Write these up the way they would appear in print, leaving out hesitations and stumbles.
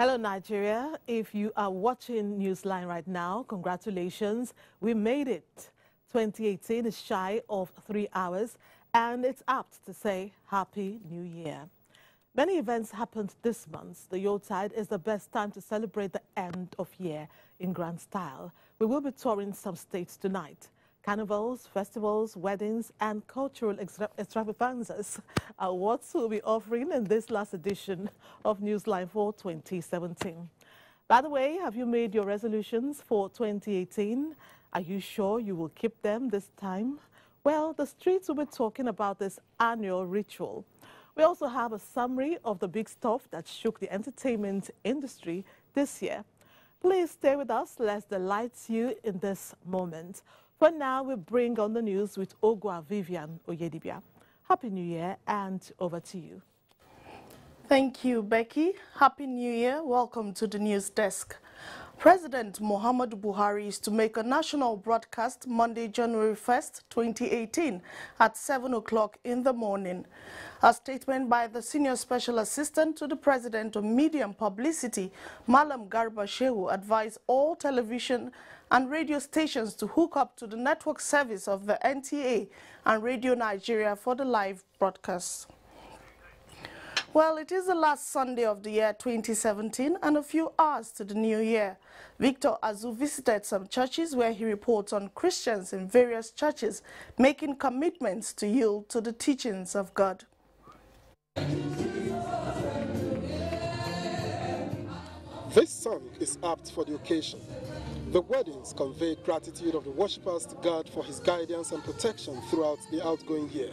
Hello, Nigeria. If you are watching Newsline right now, congratulations. We made it. 2018 is shy of 3 hours, and it's apt to say Happy New Year. Many events happened this month. The Yuletide is the best time to celebrate the end of year in grand style. We will be touring some states tonight. Carnivals, festivals, weddings, and cultural extravaganzas are what we'll be offering in this last edition of Newsline for 2017. By the way, have you made your resolutions for 2018? Are you sure you will keep them this time? Well, the streets will be talking about this annual ritual. We also have a summary of the big stuff that shook the entertainment industry this year. Please stay with us. Let's delight you in this moment. For now, we bring on the news with Ogwa Vivian Oyedibia. Happy New Year, and over to you. Thank you, Becky. Happy New Year. Welcome to the news desk. President Muhammadu Buhari is to make a national broadcast Monday, January 1st, 2018 at 7 o'clock in the morning. A statement by the Senior Special Assistant to the President on Media and Publicity, Malam Garba Shehu, advised all television and radio stations to hook up to the network service of the NTA and Radio Nigeria for the live broadcast. Well, it is the last Sunday of the year 2017 and a few hours to the new year. Victor Azu visited some churches where he reports on Christians in various churches making commitments to yield to the teachings of God. This song is apt for the occasion. The weddings convey gratitude of the worshippers to God for his guidance and protection throughout the outgoing year.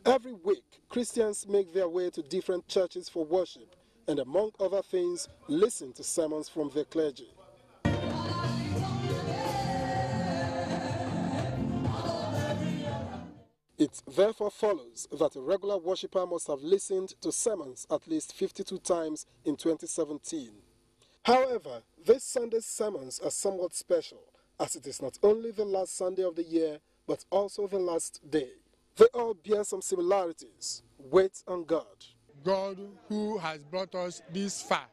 Every week, Christians make their way to different churches for worship and, among other things, listen to sermons from their clergy. It therefore follows that a regular worshipper must have listened to sermons at least 52 times in 2017. However, this Sunday's sermons are somewhat special, as it is not only the last Sunday of the year, but also the last day. They all bear some similarities. Wait on God. God, who has brought us this far,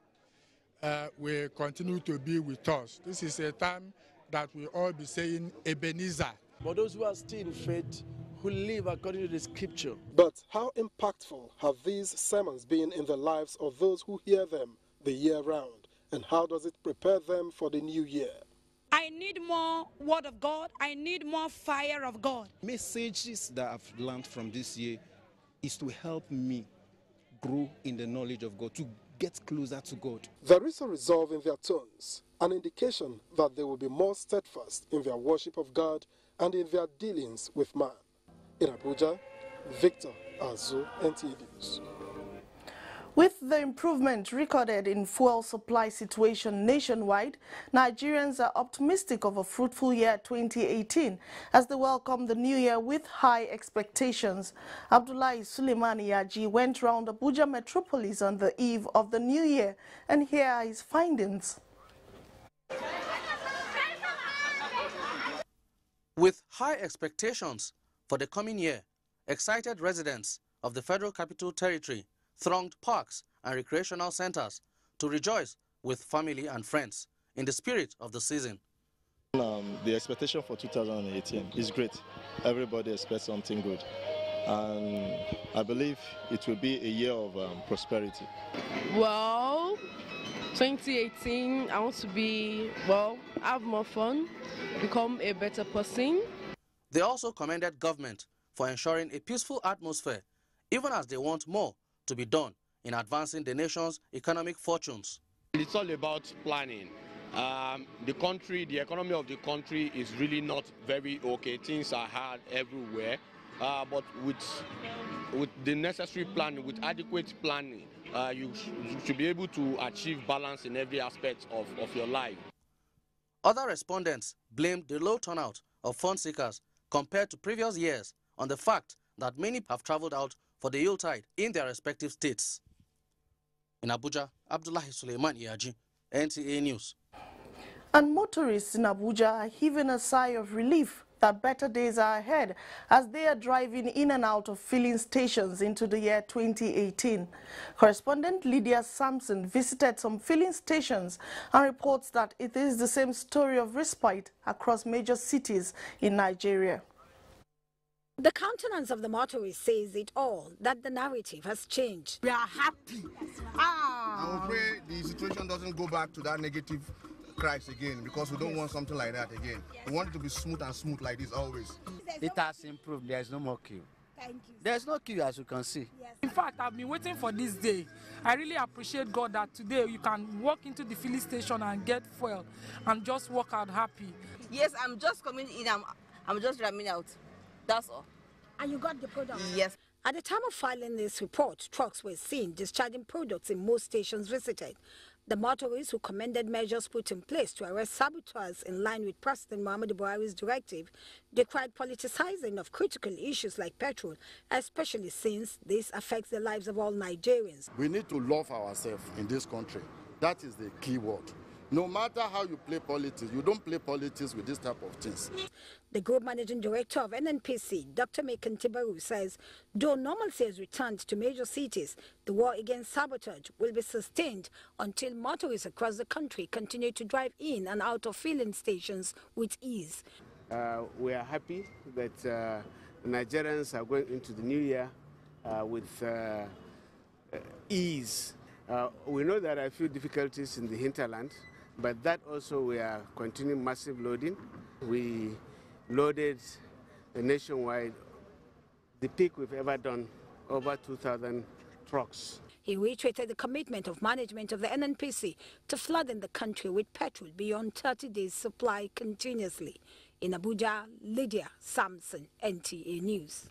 will continue to be with us. This is a time that we all be saying Ebenezer. For those who are still in faith, who live according to the scripture. But how impactful have these sermons been in the lives of those who hear them the year round? And how does it prepare them for the new year? I need more word of God. I need more fire of God. Messages that I've learned from this year is to help me grow in the knowledge of God, to get closer to God. There is a resolve in their tones, an indication that they will be more steadfast in their worship of God and in their dealings with man. In Abuja, Victor Azu, NTA News. With the improvement recorded in fuel supply situation nationwide, Nigerians are optimistic of a fruitful year 2018 as they welcome the new year with high expectations. Abdullahi Suleiman Yaji went round Abuja metropolis on the eve of the new year, and here are his findings. With high expectations for the coming year, excited residents of the Federal Capital Territory thronged parks and recreational centers to rejoice with family and friends in the spirit of the season. The expectation for 2018 is great. Everybody expects something good. And I believe it will be a year of prosperity. Well, 2018, I want to have more fun, become a better person. They also commended government for ensuring a peaceful atmosphere, even as they want more to be done in advancing the nation's economic fortunes. It's all about planning. The economy of the country is really not very okay. Things are hard everywhere, but with the necessary planning, with adequate planning, you should be able to achieve balance in every aspect of your life. Other respondents blamed the low turnout of fund seekers compared to previous years on the fact that many have traveled out for the Yuletide in their respective states. In Abuja, Abdullahi Suleiman Yaji, NTA News. And motorists in Abuja are heaving a sigh of relief that better days are ahead as they are driving in and out of filling stations into the year 2018. Correspondent Lydia Sampson visited some filling stations and reports that it is the same story of respite across major cities in Nigeria. The countenance of the motorist says it all, that the narrative has changed. We are happy. I will pray the situation doesn't go back to that negative crisis again, because we don't want something like that again. We want it to be smooth and smooth like this always. It has improved. There is no more queue. Thank you. There's no queue, as you can see. Yes. In fact, I've been waiting for this day. I really appreciate God that today you can walk into the filling station and get fuel and just walk out happy. Yes, I'm just coming in. I'm just ramming out. That's all. And you got the product? Yes. At the time of filing this report, trucks were seen discharging products in most stations visited. The motorists who commended measures put in place to arrest saboteurs in line with President Muhammadu Buhari's directive decried politicizing of critical issues like petrol, especially since this affects the lives of all Nigerians. We need to love ourselves in this country. That is the key word. No matter how you play politics, you don't play politics with this type of things. The Group Managing Director of NNPC, Dr. Mekan Tibaru, says though normalcy has returned to major cities, the war against sabotage will be sustained until motorists across the country continue to drive in and out of filling stations with ease. We are happy that Nigerians are going into the new year with ease. We know there are a few difficulties in the hinterland, but that also we are continuing massive loading. We loaded nationwide, the peak we've ever done, over 2,000 trucks. He reiterated the commitment of management of the NNPC to flooding the country with petrol beyond 30 days supply continuously. In Abuja, Lydia Sampson, NTA News.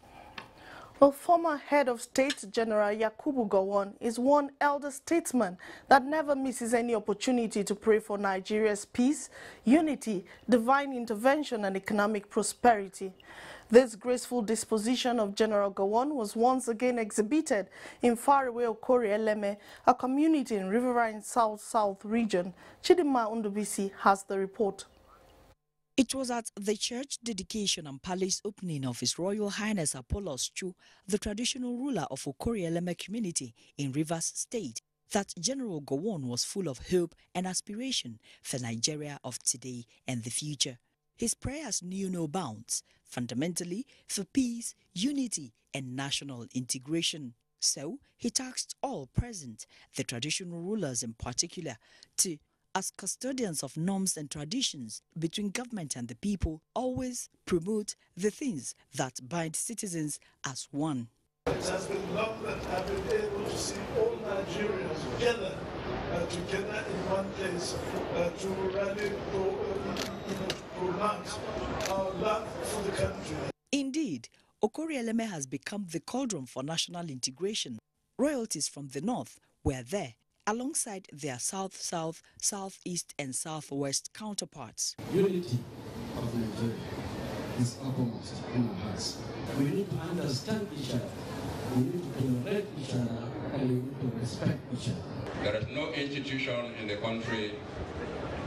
Well, former head of state, General Yakubu Gowon, is one elder statesman that never misses any opportunity to pray for Nigeria's peace, unity, divine intervention and economic prosperity. This graceful disposition of General Gowon was once again exhibited in faraway Okori Eleme, a community in Riverine South region. Chidima Undubisi has the report. It was at the church dedication and palace opening of His Royal Highness Apollos Chu, the traditional ruler of Okori Eleme community in Rivers State, that General Gowon was full of hope and aspiration for Nigeria of today and the future. His prayers knew no bounds, fundamentally for peace, unity and national integration. So he tasked all present, the traditional rulers in particular, to, as custodians of norms and traditions between government and the people, always promote the things that bind citizens as one. It has been long that I've been able to see all Nigerians together in one place to rally pronounce our love for the country. Indeed, Okori Eleme has become the cauldron for national integration. Royalties from the north were there, alongside their south-south, southeast and southwest counterparts. Unity of Nigeria is uppermost in our hearts. We need to understand each other, we need to tolerate each other, and we need to respect each other. There is no institution in the country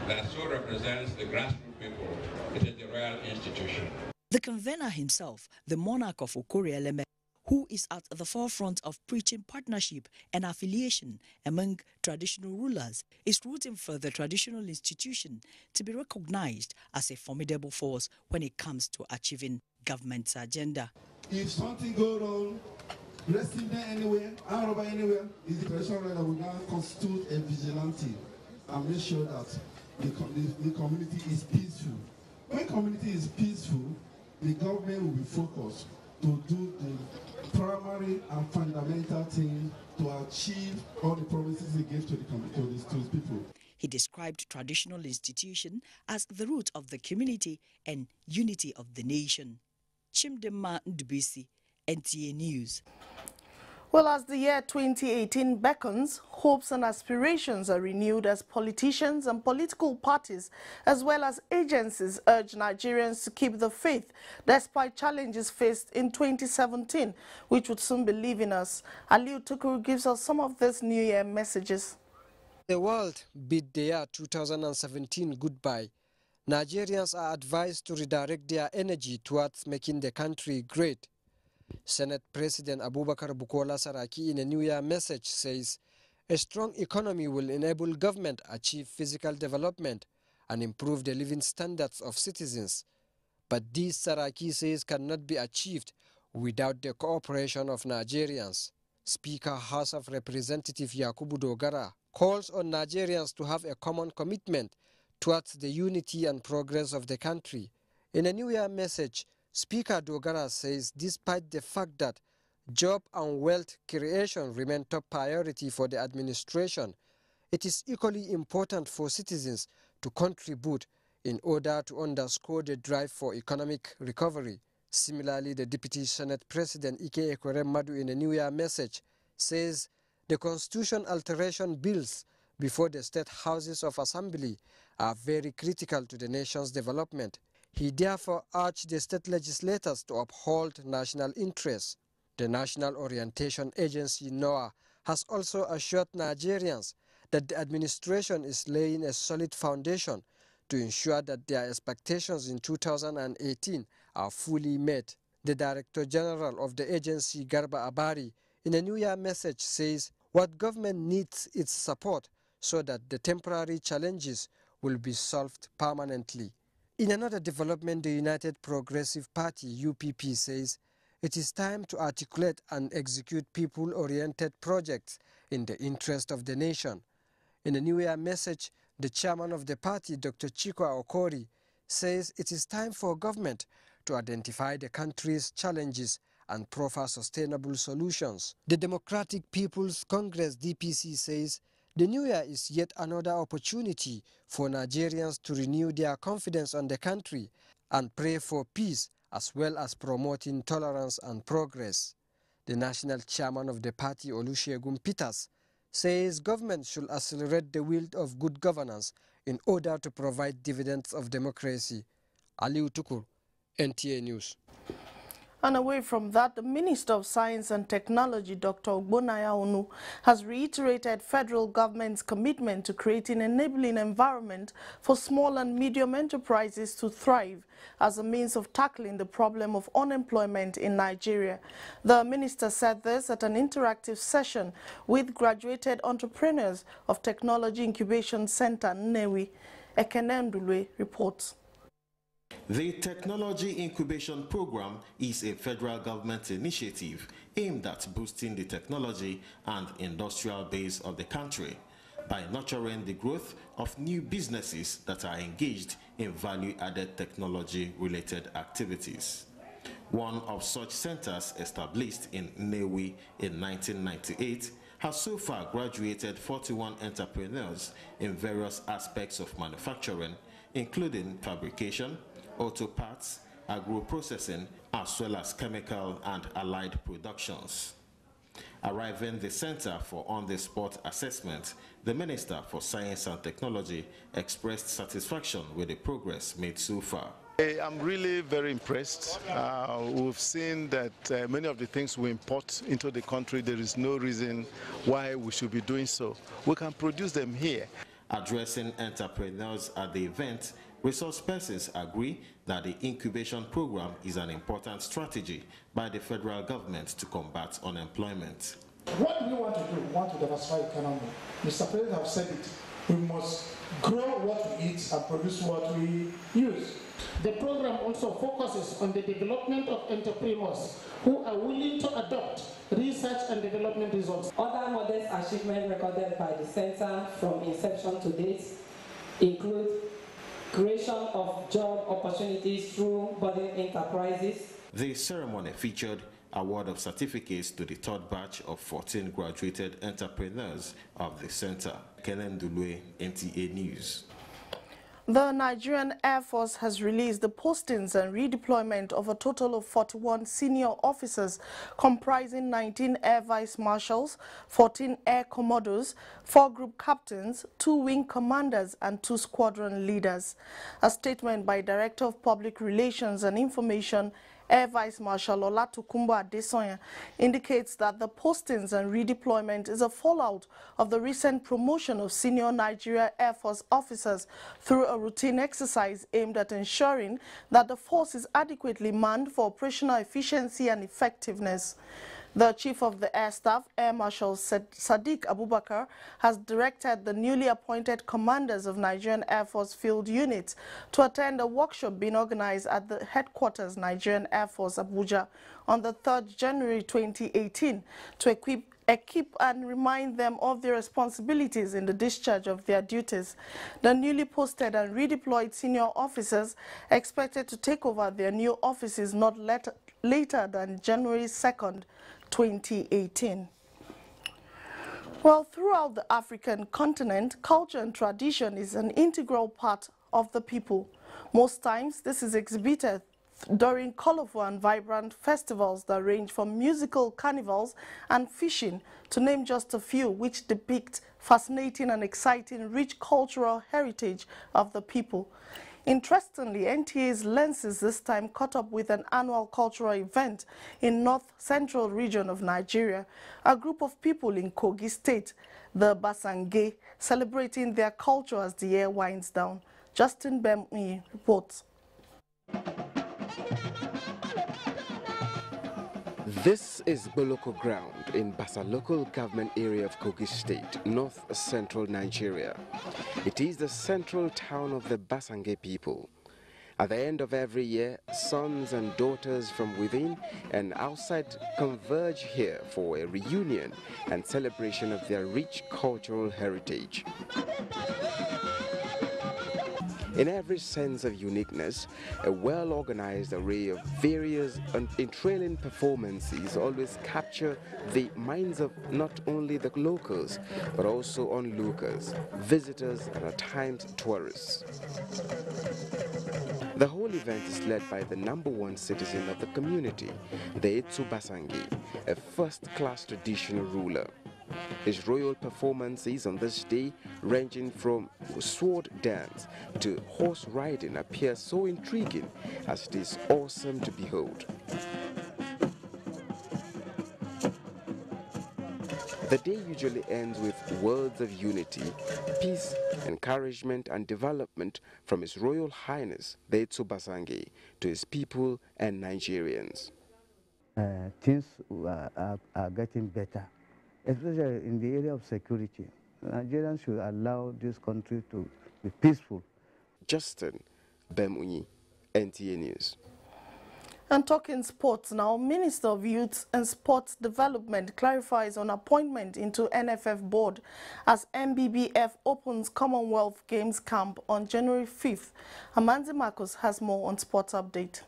that so represents the grassroots people. It is the royal institution. The convener himself, the monarch of Okori Eleme, who is at the forefront of preaching partnership and affiliation among traditional rulers, is rooting for the traditional institution to be recognized as a formidable force when it comes to achieving government's agenda. If something goes wrong, resting there anywhere, out of anywhere, is the traditional ruler that will now constitute a vigilante and make sure that the community is peaceful. When community is peaceful, the government will be focused to do the primary and fundamental thing to achieve all the promises he gave to his people. He described traditional institution as the root of the community and unity of the nation. Chimdema Ndubisi, NTA News. Well, as the year 2018 beckons, hopes and aspirations are renewed as politicians and political parties, as well as agencies, urge Nigerians to keep the faith despite challenges faced in 2017, which would soon be leaving us. Aliu Tukuru gives us some of these New Year messages. The world bid the year 2017 goodbye. Nigerians are advised to redirect their energy towards making the country great. Senate President Abubakar Bukola Saraki in a New Year message says, a strong economy will enable government to achieve physical development and improve the living standards of citizens. But this, Saraki says, cannot be achieved without the cooperation of Nigerians. Speaker House of Representatives Yakubu Dogara calls on Nigerians to have a common commitment towards the unity and progress of the country. In a New Year message, Speaker Dogara says despite the fact that job and wealth creation remain top priority for the administration, it is equally important for citizens to contribute in order to underscore the drive for economic recovery. Similarly, the Deputy Senate President Ike Ekwerem Madu in a New Year message says the constitution alteration bills before the state houses of assembly are very critical to the nation's development. He therefore urged the state legislators to uphold national interests. The National Orientation Agency, NOAA, has also assured Nigerians that the administration is laying a solid foundation to ensure that their expectations in 2018 are fully met. The Director General of the agency, Garba Abari, in a New Year message says what government needs is support so that the temporary challenges will be solved permanently. In another development, the United Progressive Party, UPP, says it is time to articulate and execute people-oriented projects in the interest of the nation. In a New Year message, the chairman of the party, Dr. Chikwa Okori, says it is time for government to identify the country's challenges and proffer sustainable solutions. The Democratic People's Congress, DPC, says the New Year is yet another opportunity for Nigerians to renew their confidence on the country and pray for peace as well as promoting tolerance and progress. The national chairman of the party, Olusegun Peters, says government should accelerate the wheel of good governance in order to provide dividends of democracy. Aliu Tukur, NTA News. And away from that, the Minister of Science and Technology, Dr. Oba Ailun, has reiterated federal government's commitment to creating an enabling environment for small and medium enterprises to thrive as a means of tackling the problem of unemployment in Nigeria. The minister said this at an interactive session with graduated entrepreneurs of Technology Incubation Center, Nnewi. Ekene Ndulwe reports. The Technology Incubation Program is a federal government initiative aimed at boosting the technology and industrial base of the country by nurturing the growth of new businesses that are engaged in value-added technology-related activities. One of such centers, established in Nnewi in 1998, has so far graduated 41 entrepreneurs in various aspects of manufacturing, including fabrication, auto parts, agro-processing, as well as chemical and allied productions. Arriving the Center for on-the-spot assessment, the Minister for Science and Technology expressed satisfaction with the progress made so far. I'm really very impressed. We've seen that many of the things we import into the country, there is no reason why we should be doing so. We can produce them here. Addressing entrepreneurs at the event, resource persons agree that the incubation program is an important strategy by the federal government to combat unemployment. What do we want to do? We want to diversify the economy. Mr. President has said it. We must grow what we eat and produce what we use. The program also focuses on the development of entrepreneurs who are willing to adopt research and development results. Other modest achievements recorded by the Center from inception to date include creation of job opportunities through budding enterprises. The ceremony featured award of certificates to the third batch of 14 graduated entrepreneurs of the center. Ekene Ndulwe, NTA News. The Nigerian Air Force has released the postings and redeployment of a total of 41 senior officers comprising 19 Air Vice Marshals, 14 Air Commodores, 4 Group Captains, 2 Wing Commanders and 2 Squadron Leaders. A statement by Director of Public Relations and Information, Air Vice Marshal Olatukumbo Adesonya indicates that the postings and redeployment is a fallout of the recent promotion of senior Nigeria Air Force officers through a routine exercise aimed at ensuring that the force is adequately manned for operational efficiency and effectiveness. The Chief of the Air Staff, Air Marshal Sadiq Abubakar, has directed the newly appointed commanders of Nigerian Air Force field units to attend a workshop being organized at the headquarters Nigerian Air Force Abuja on the 3rd January 2018 to equip and remind them of their responsibilities in the discharge of their duties. The newly posted and redeployed senior officers expected to take over their new offices not later than January 2nd, 2018. Well, throughout the African continent, culture and tradition is an integral part of the people. Most times, this is exhibited during colorful and vibrant festivals that range from musical carnivals and fishing, to name just a few, which depict fascinating and exciting rich cultural heritage of the people. Interestingly, NTA's lenses this time caught up with an annual cultural event in north-central region of Nigeria, a group of people in Kogi State, the Basang, celebrating their culture as the year winds down. Justin Bemui reports. This is Boloko Ground in Basa local government area of Kogi State, north-central Nigeria. It is the central town of the Basange people. At the end of every year, sons and daughters from within and outside converge here for a reunion and celebration of their rich cultural heritage. In every sense of uniqueness, a well-organized array of various and enthralling performances always capture the minds of not only the locals, but also onlookers, visitors, and at times tourists. The whole event is led by the #1 citizen of the community, the Etsu Basangi, a first-class traditional ruler. His royal performances on this day, ranging from sword dance to horse riding, appear so intriguing as it is awesome to behold. The day usually ends with words of unity, peace, encouragement and development from His Royal Highness, the Etsu Basangi, to his people and Nigerians. Things are getting better, especially in the area of security. Nigerians should allow this country to be peaceful. Justin Bemui, NTA News. And talking sports now, Minister of Youth and Sports Development clarifies on appointment into NFF board as MBBF opens Commonwealth Games camp on January 5th. Amanzi Marcos has more on Sports Update.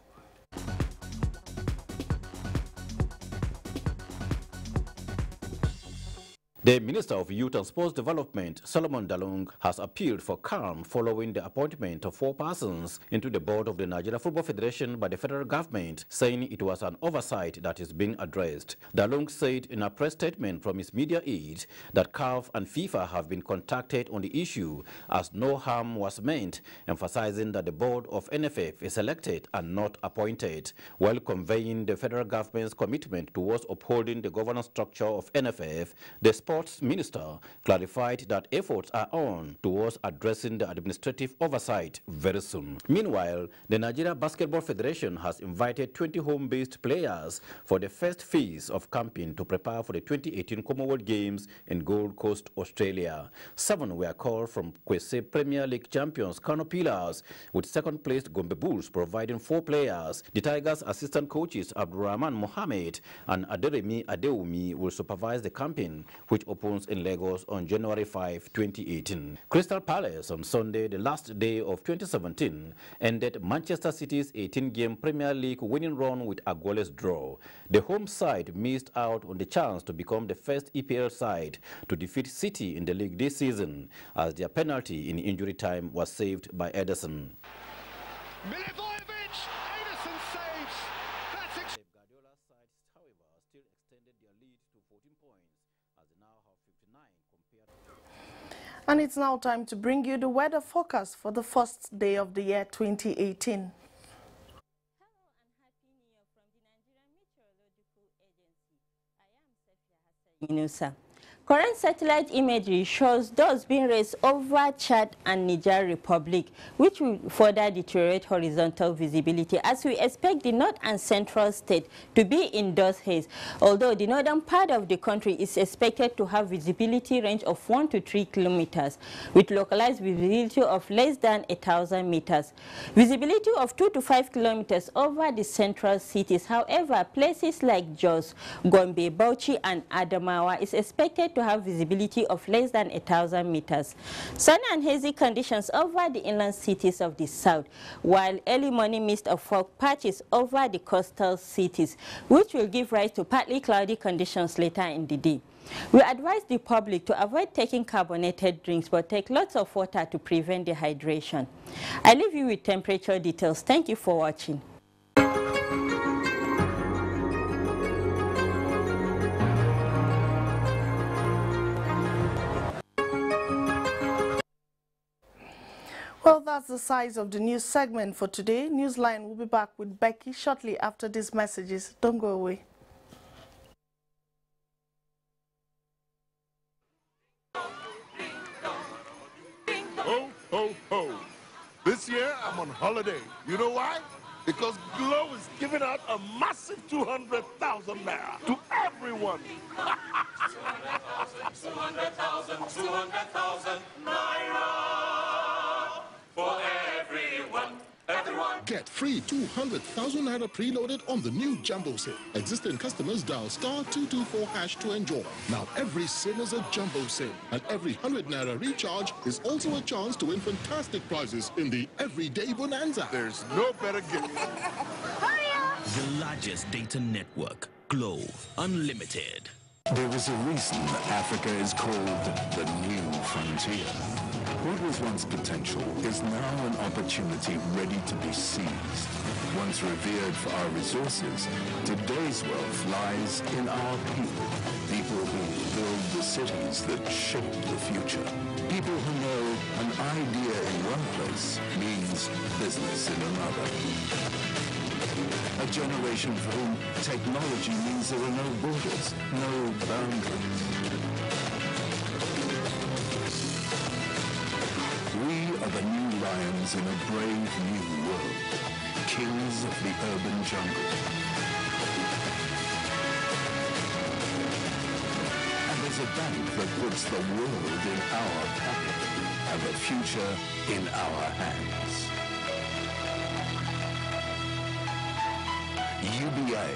The Minister of Youth and Sports Development, Solomon Dalung, has appealed for calm following the appointment of 4 persons into the board of the Nigeria Football Federation by the federal government, saying it was an oversight that is being addressed. Dalung said in a press statement from his media aide that CAF and FIFA have been contacted on the issue as no harm was meant, emphasizing that the board of NFF is elected and not appointed, while conveying the federal government's commitment towards upholding the governance structure of NFF. The Sports Minister clarified that efforts are on towards addressing the administrative oversight very soon. Meanwhile, the Nigeria Basketball Federation has invited 20 home-based players for the first phase of camping to prepare for the 2018 Commonwealth Games in Gold Coast, Australia. 7 were called from Kwese Premier League champions Kano Pillars, with second-placed Gombe Bulls providing 4 players. The Tigers' assistant coaches Abdurrahman Mohamed and Aderemi Adeumi will supervise the camping, which opens in Lagos on January 5, 2018. Crystal Palace on Sunday, the last day of 2017, ended Manchester City's 18-game Premier League winning run with a goalless draw. The home side missed out on the chance to become the first EPL side to defeat City in the league this season, as their penalty in injury time was saved by Ederson. And it's now time to bring you the weather forecast for the first day of the year 2018. Inusa. Current satellite imagery shows those being raised over Chad and Niger Republic, which will further deteriorate horizontal visibility, as we expect the north and central state to be in dust haze, although the northern part of the country is expected to have visibility range of 1 to 3 kilometers, with localized visibility of less than 1,000 meters. Visibility of 2 to 5 kilometers over the central cities. However, places like Jos, Gombe, Bauchi, and Adamawa is expected to have visibility of less than 1,000 meters. Sunny and hazy conditions over the inland cities of the south, while early morning mist of fog patches over the coastal cities, which will give rise to partly cloudy conditions later in the day. We advise the public to avoid taking carbonated drinks, but take lots of water to prevent dehydration. I leave you with temperature details. Thank you for watching. Well, that's the size of the news segment for today. Newsline will be back with Becky shortly after these messages. Don't go away. Ho, ho, ho. This year, I'm on holiday. You know why? Because Glow is giving out a massive 200,000 naira to everyone. 200,000 naira for everyone. Get free 200,000 naira preloaded on the new Jumbo SIM. Existing customers dial *224# to enjoy. Now every SIM is a Jumbo SIM, and every 100 naira recharge is also a chance to win fantastic prizes in the Everyday Bonanza. There's no better gift. The largest data network, Glow Unlimited. There is a reason Africa is called the new frontier. What was once potential is now an opportunity ready to be seized. Once revered for our resources, today's wealth lies in our people. People who build the cities that shape the future. People who know an idea in one place means business in another. A generation for whom technology means there are no borders, no boundaries. We are the new lions in a brave new world, kings of the urban jungle. And there's a bank that puts the world in our pocket and the future in our hands. UBA,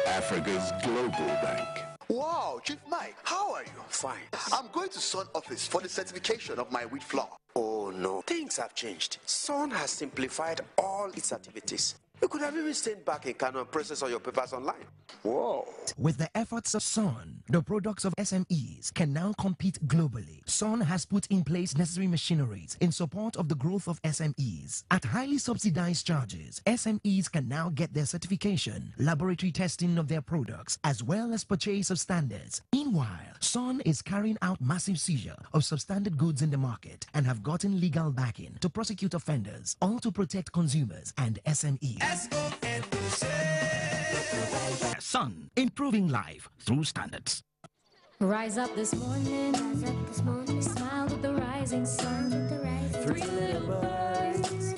Africa's global bank. Wow, Chief Mike, how are you? Fine. I'm going to Sun office for the certification of my wheat flour. Oh no, things have changed. Sun has simplified all its activities. You could have even stayed back in Kano and process all your papers online. Whoa. With the efforts of Sun, the products of SMEs can now compete globally. Sun has put in place necessary machineries in support of the growth of SMEs. At highly subsidized charges, SMEs can now get their certification, laboratory testing of their products, as well as purchase of standards. Meanwhile, Sun is carrying out massive seizure of substandard goods in the market and have gotten legal backing to prosecute offenders, all to protect consumers and SMEs. Sun, improving life through standards. Rise up this morning, smile with the rising sun. Three little birds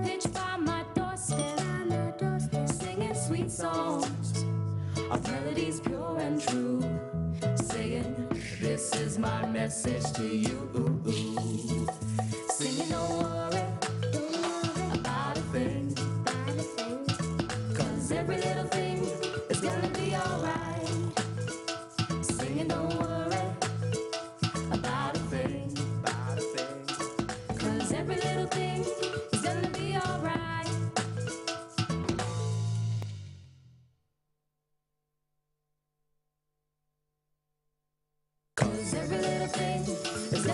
pitch by my doorstep, singing sweet songs. Our melodies pure and true, saying, this is my message to you. Singing, don't worry about a thing, 'cause every little thing is gonna be alright. Singing, don't worry about a thing, 'cause every little thing is gonna be alright.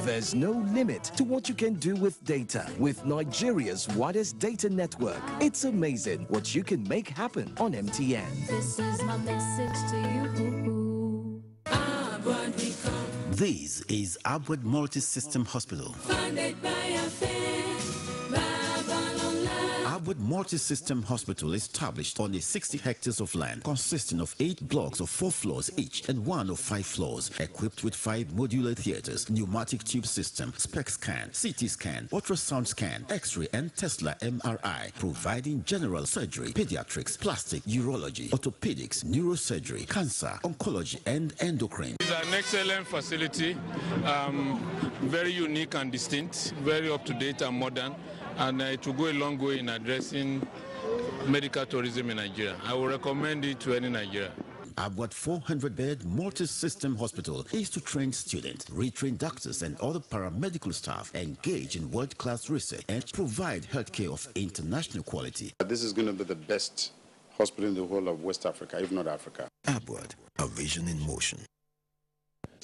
There's no limit to what you can do with data. With Nigeria's widest data network, it's amazing what you can make happen on MTN. This is my message to you. This is Upward Multi-System Hospital. Funded by a fan, Abud multi-system hospital established on a 60 hectares of land consisting of 8 blocks of 4 floors each and 1 of 5 floors, equipped with 5 modular theaters, pneumatic tube system, SPEC scan, CT scan, ultrasound scan, X-ray and Tesla MRI, providing general surgery, pediatrics, plastic, urology, orthopedics, neurosurgery, cancer, oncology and endocrine. It's an excellent facility, very unique and distinct, very up-to-date and modern, and it will go a long way in addressing medical tourism in Nigeria. I will recommend it to any Nigerian. Abud 400-bed multi-system hospital is to train students, retrain doctors and other paramedical staff, engage in world-class research and provide healthcare of international quality. This is going to be the best hospital in the whole of West Africa, if not Africa. Abud, a vision in motion.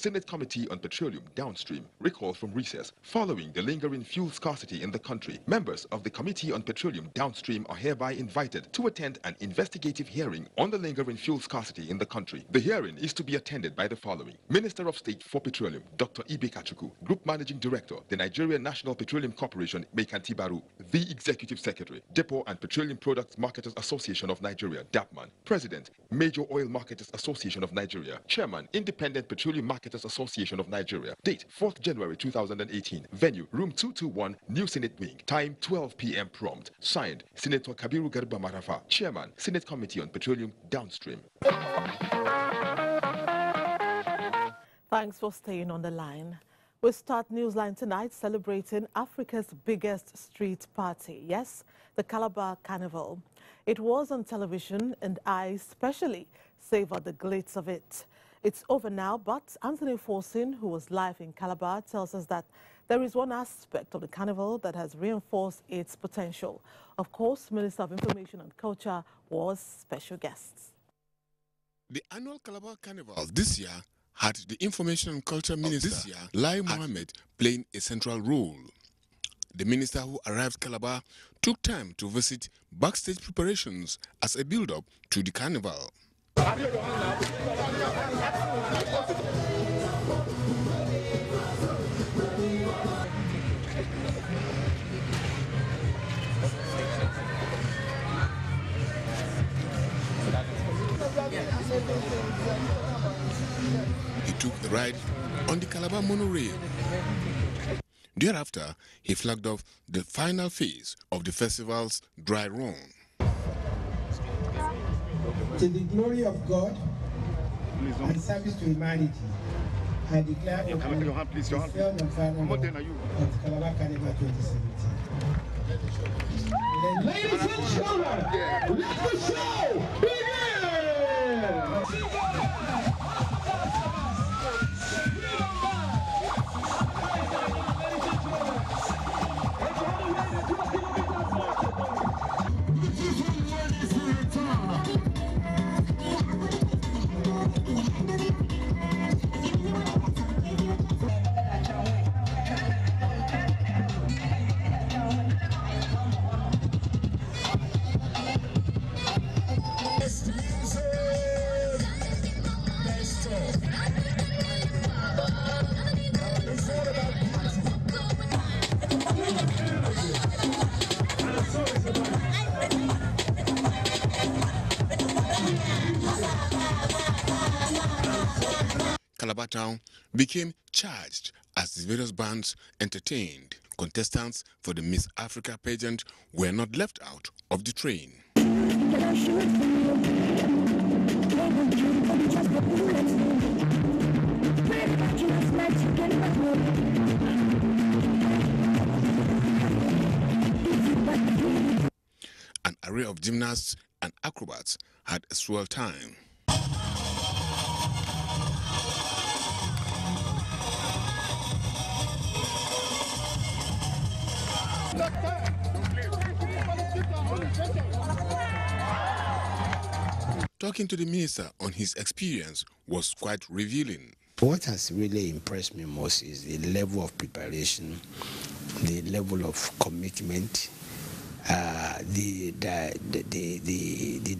Senate Committee on Petroleum Downstream recalls from recess following the lingering fuel scarcity in the country. Members of the Committee on Petroleum Downstream are hereby invited to attend an investigative hearing on the lingering fuel scarcity in the country. The hearing is to be attended by the following: Minister of State for Petroleum, Dr. Ibe Kachuku, Group Managing Director, the Nigerian National Petroleum Corporation, Mekanti Baru, the Executive Secretary, Depot and Petroleum Products Marketers Association of Nigeria, DAPMAN, President, Major Oil Marketers Association of Nigeria, Chairman, Independent Petroleum Marketers Association of Nigeria. Date 4th January 2018. Venue Room 221, New Senate Wing. Time 12 p.m. prompt. Signed Senator Kabiru Garba Marafa, Chairman, Senate Committee on Petroleum Downstream. Thanks for staying on the line. We start Newsline tonight celebrating Africa's biggest street party. Yes, the Calabar Carnival. It was on television and I especially savored the glitz of it. It's over now, but Anthony Forsin, who was live in Calabar, tells us that there is one aspect of the carnival that has reinforced its potential. Of course, Minister of Information and Culture was special guest. The annual Calabar Carnival this year had the Information and Culture Minister, Lai Mohammed, playing a central role. The minister who arrived Calabar took time to visit backstage preparations as a build-up to the carnival. He took the ride on the Calabar monorail. Thereafter, he flagged off the final phase of the festival's dry run. To the glory of God and service to humanity, I declare the third and final of the Calabar Carnival 2017. Ladies and children, let the show begin! Calabar Town became charged as the various bands entertained. Contestants for the Miss Africa pageant were not left out of the train. An array of gymnasts and acrobats had a swell time. Talking to the minister on his experience was quite revealing. What has really impressed me most is the level of preparation, the level of commitment, the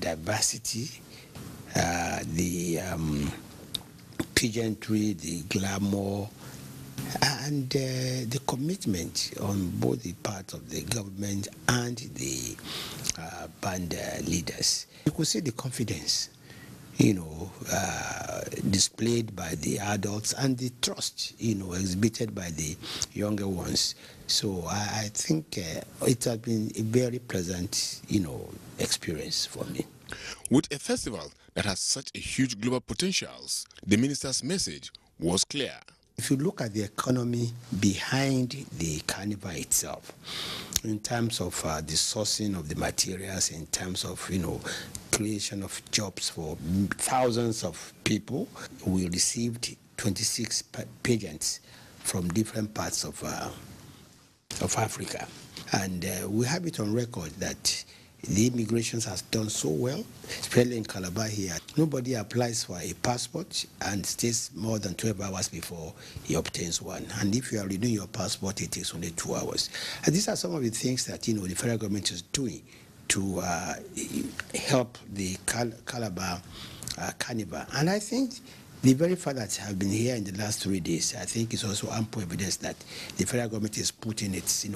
diversity, the pageantry, the glamour, and the commitment on both the part of the government and the band leaders. You could see the confidence, displayed by the adults and the trust, exhibited by the younger ones. So I think it has been a very pleasant, experience for me. With a festival that has such a huge global potentials, the minister's message was clear. If you look at the economy behind the carnival itself, in terms of the sourcing of the materials, in terms of, creation of jobs for thousands of people, we received 26 pageants from different parts of Africa. And we have it on record that the immigration has done so well, especially in Calabar here. Nobody applies for a passport and stays more than 12 hours before he obtains one. And if you are renewing your passport, it takes only 2 hours. And these are some of the things that, the federal government is doing to help the Calabar Carnival. And I think the very fact that I have been here in the last 3 days, I think is also ample evidence that the federal government is putting its,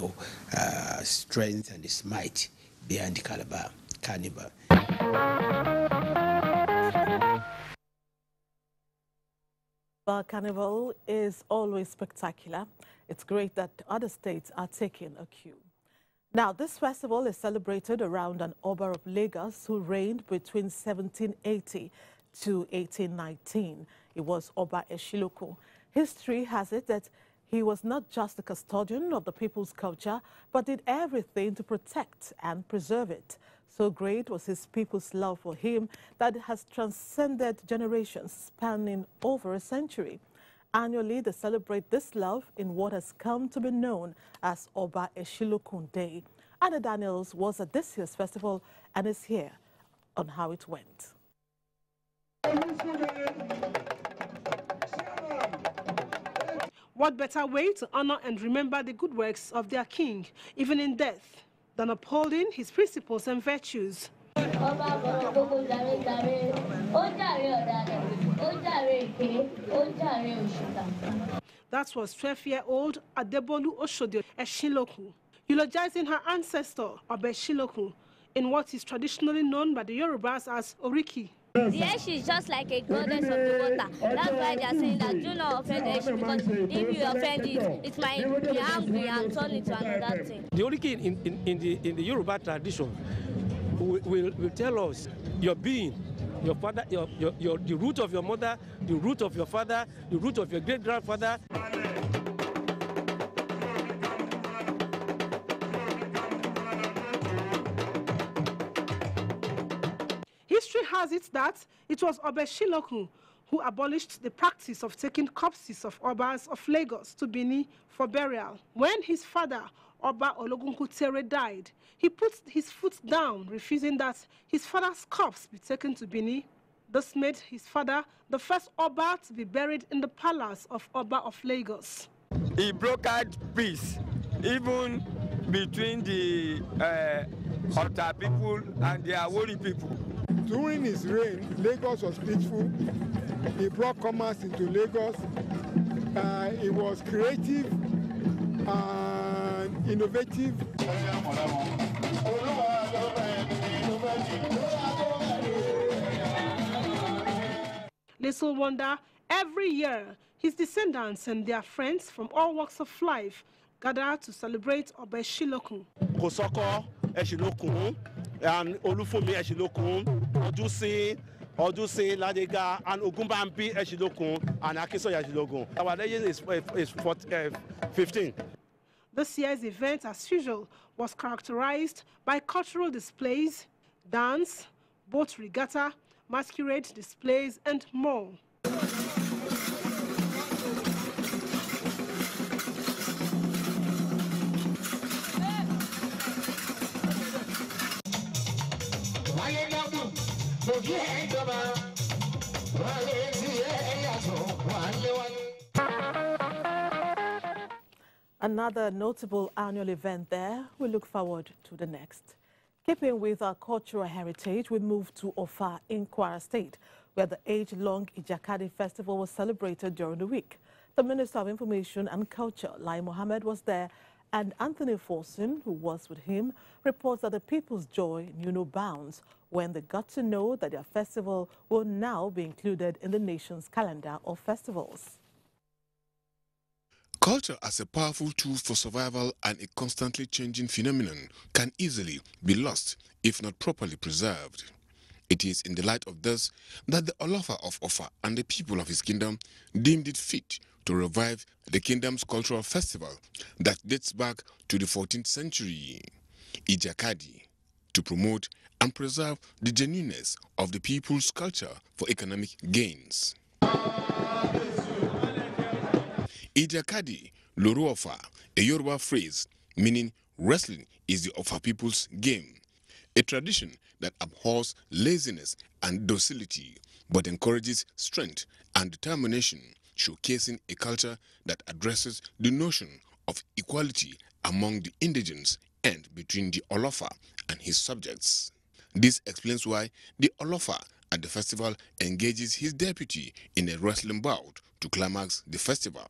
strength and its might behind the Calabar Carnival. Carnival is always spectacular. It's great that other states are taking a cue. Now, this festival is celebrated around an Oba of Lagos who reigned between 1780 to 1819. It was Oba Ailun. History has it that he was not just the custodian of the people's culture, but did everything to protect and preserve it. So great was his people's love for him that it has transcended generations, spanning over a century. Annually, they celebrate this love in what has come to be known as Oba Ailun Day. Anna Daniels was at this year's festival and is here on how it went. What better way to honor and remember the good works of their king, even in death, than upholding his principles and virtues? That was 12-year-old Adebolu Oshodi Ailun, eulogizing her ancestor, Oba Ailun, in what is traditionally known by the Yorubas as Oriki. The Eshi is just like a goddess of the water. That's why they are saying that do not offend the Eshi, because if you offend it, it might be angry and turn into another thing. The Oriki in the Yoruba tradition will tell us your being, your father, the root of your mother, the root of your father, the root of your great-grandfather. History has it that it was Oba Ailun who abolished the practice of taking corpses of Obas of Lagos to Benin for burial. When his father, Oba Ologunkutere, died, he put his foot down, refusing that his father's corpse be taken to Benin. This made his father the first Oba to be buried in the palace of Oba of Lagos. He brokered peace, even between the Ota people and the Awori people. During his reign, Lagos was peaceful. He brought commerce into Lagos. He was creative and innovative. Little wonder, every year, his descendants and their friends from all walks of life gather to celebrate Oba Ailun. Kosoko Ailun and Olufumi Ailun, Oduse Ladega, and Ogunbambi Ailun, and Akisoya Ailun. Our legend is 15. This year's event, as usual, was characterized by cultural displays, dance, boat regatta, masquerade displays, and more. Another notable annual event there. We look forward to the next. Keeping with our cultural heritage, we move to Ofa in Kwara State, where the age-long Ijakadi Festival was celebrated during the week. The Minister of Information and Culture, Lai Mohammed, was there And Anthony Forson, who was with him, reports that the people's joy knew no bounds when they got to know that their festival will now be included in the nation's calendar of festivals. Culture as a powerful tool for survival and a constantly changing phenomenon can easily be lost if not properly preserved. It is in the light of this that the Olofa of Ofa and the people of his kingdom deemed it fit to revive the kingdom's cultural festival that dates back to the 14th century, Ijakadi, to promote and preserve the genuineness of the people's culture for economic gains. Ijakadi, Loro Ofa, a Yoruba phrase meaning wrestling is the Ofa people's game, a tradition that abhors laziness and docility, but encourages strength and determination, showcasing a culture that addresses the notion of equality among the indigents and between the Olofa and his subjects. This explains why the Olofa at the festival engages his deputy in a wrestling bout to climax the festival.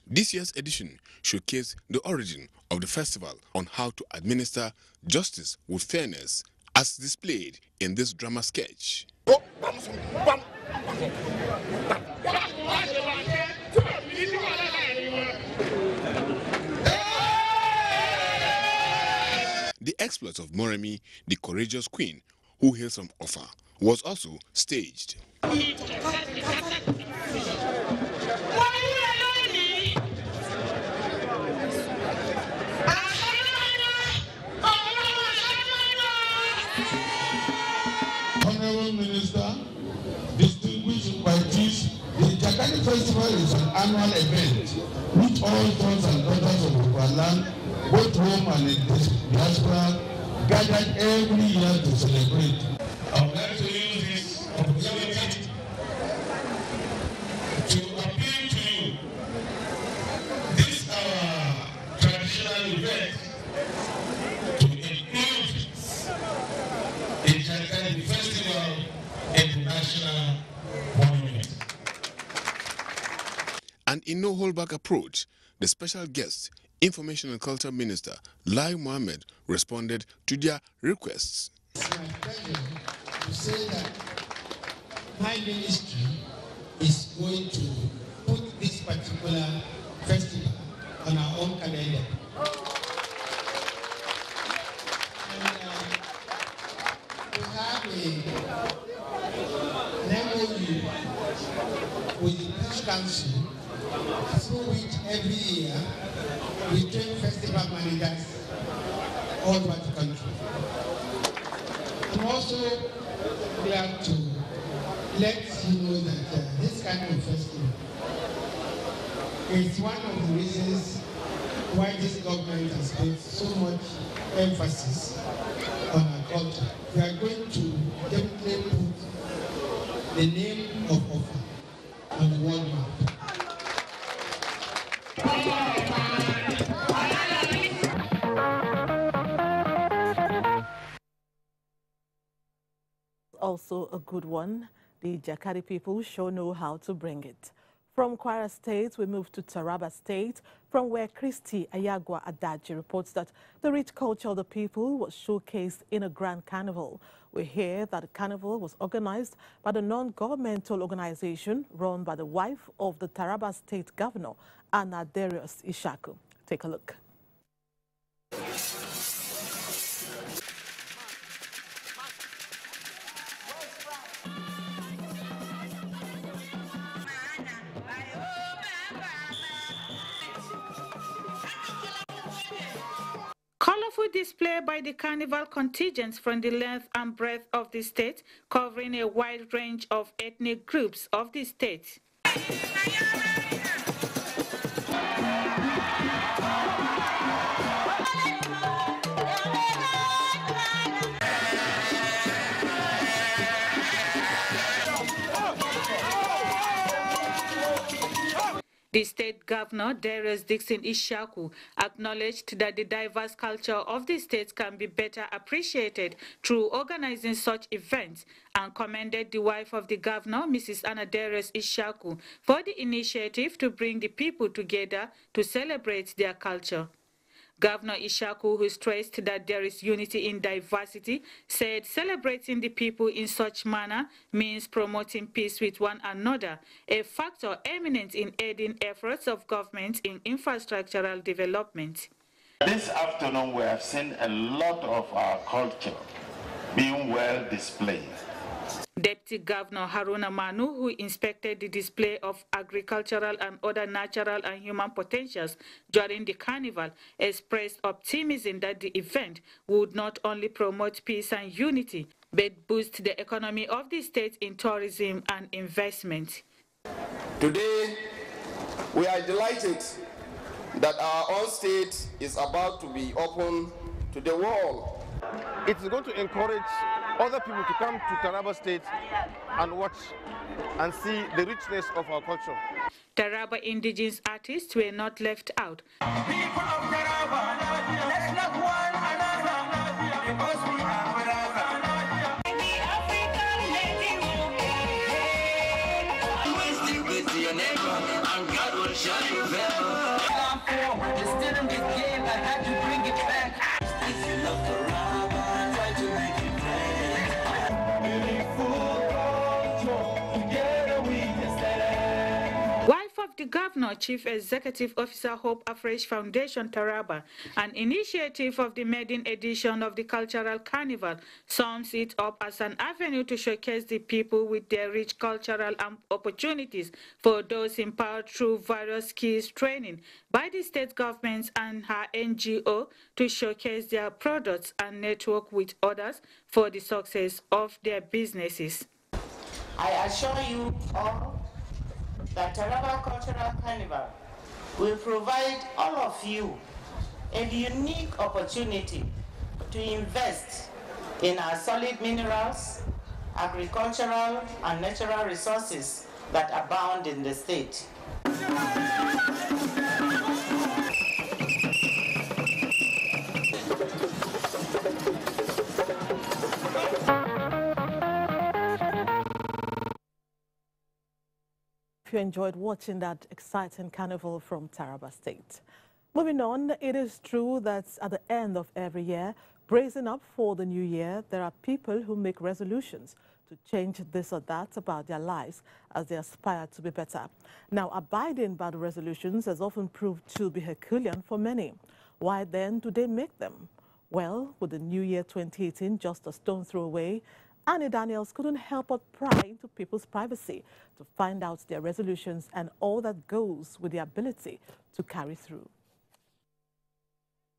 This year's edition showcased the origin of the festival on how to administer justice with fairness, as displayed in this drama sketch. The exploits of Moremi, the courageous queen, who hails from Ofa, was also staged. Honorable Minister, distinguished invitees, the Jakadi Festival is an annual event which all sons and daughters of our land, both home and in diaspora, gathered every year to celebrate. I would like to use this opportunity to appeal to you. This our traditional event to include the Jakadi Festival in the national monument. And in no holdback approach, the special guest, Information and Culture Minister Lai Mohammed, responded to their requests. It's my pleasure to say that my ministry is going to put this particular festival on our own calendar. And we have an MOU with the British Council through which every year we train festival managers all over the country. I'm also glad to let you know that this kind of festival is one of the reasons why this government has put so much emphasis on our culture. We are going to definitely put the name of Ofa on the world map. Also a good one. The Jakadi people sure know how to bring it. From Kwara State, we move to Taraba State, from where Christy Ayagwa Adaji reports that the rich culture of the people was showcased in a grand carnival. We hear that the carnival was organized by the non-governmental organization run by the wife of the Taraba State Governor, Anna Darius Ishaku. Take a look. Colorful display by the carnival contingents from the length and breadth of the state, covering a wide range of ethnic groups of the state. The state governor, Darius Dixon Ishaku, acknowledged that the diverse culture of the state can be better appreciated through organizing such events, and commended the wife of the governor, Mrs. Anna Darius Ishaku, for the initiative to bring the people together to celebrate their culture. Governor Ishaku, who stressed that there is unity in diversity, said celebrating the people in such manner means promoting peace with one another, a factor eminent in aiding efforts of government in infrastructural development. This afternoon, we have seen a lot of our culture being well displayed. Deputy Governor Haruna Manu, who inspected the display of agricultural and other natural and human potentials during the carnival, expressed optimism that the event would not only promote peace and unity, but boost the economy of the state in tourism and investment. Today, we are delighted that our own state is about to be open to the world. It's going to encourage other people to come to Taraba State and watch and see the richness of our culture. Taraba indigenous artists were not left out. People of Taraba, let's love one another because we are forever. The African native, always do good to your neighbor, and God will show you favor. I'm forward, you're still in this game, I had to bring it back. If you love Taraba, try to make it great. Wife of the Governor, Chief Executive Officer Hope Afresh Foundation Taraba, an initiative of the maiden edition of the Cultural Carnival, sums it up as an avenue to showcase the people with their rich cultural opportunities for those empowered through various skills training by the state governments and her NGO to showcase their products and network with others for the success of their businesses. I assure you all that Taraba Cultural Carnival will provide all of you a unique opportunity to invest in our solid minerals, agricultural and natural resources that abound in the state. You enjoyed watching that exciting carnival from Taraba State. Moving on, it is true that at the end of every year, bracing up for the new year, there are people who make resolutions to change this or that about their lives as they aspire to be better. Now, abiding by the resolutions has often proved to be Herculean for many. Why then do they make them? Well, with the new year 2018 just a stone throw away, Annie Daniels couldn't help but pry into people's privacy to find out their resolutions and all that goes with the ability to carry through.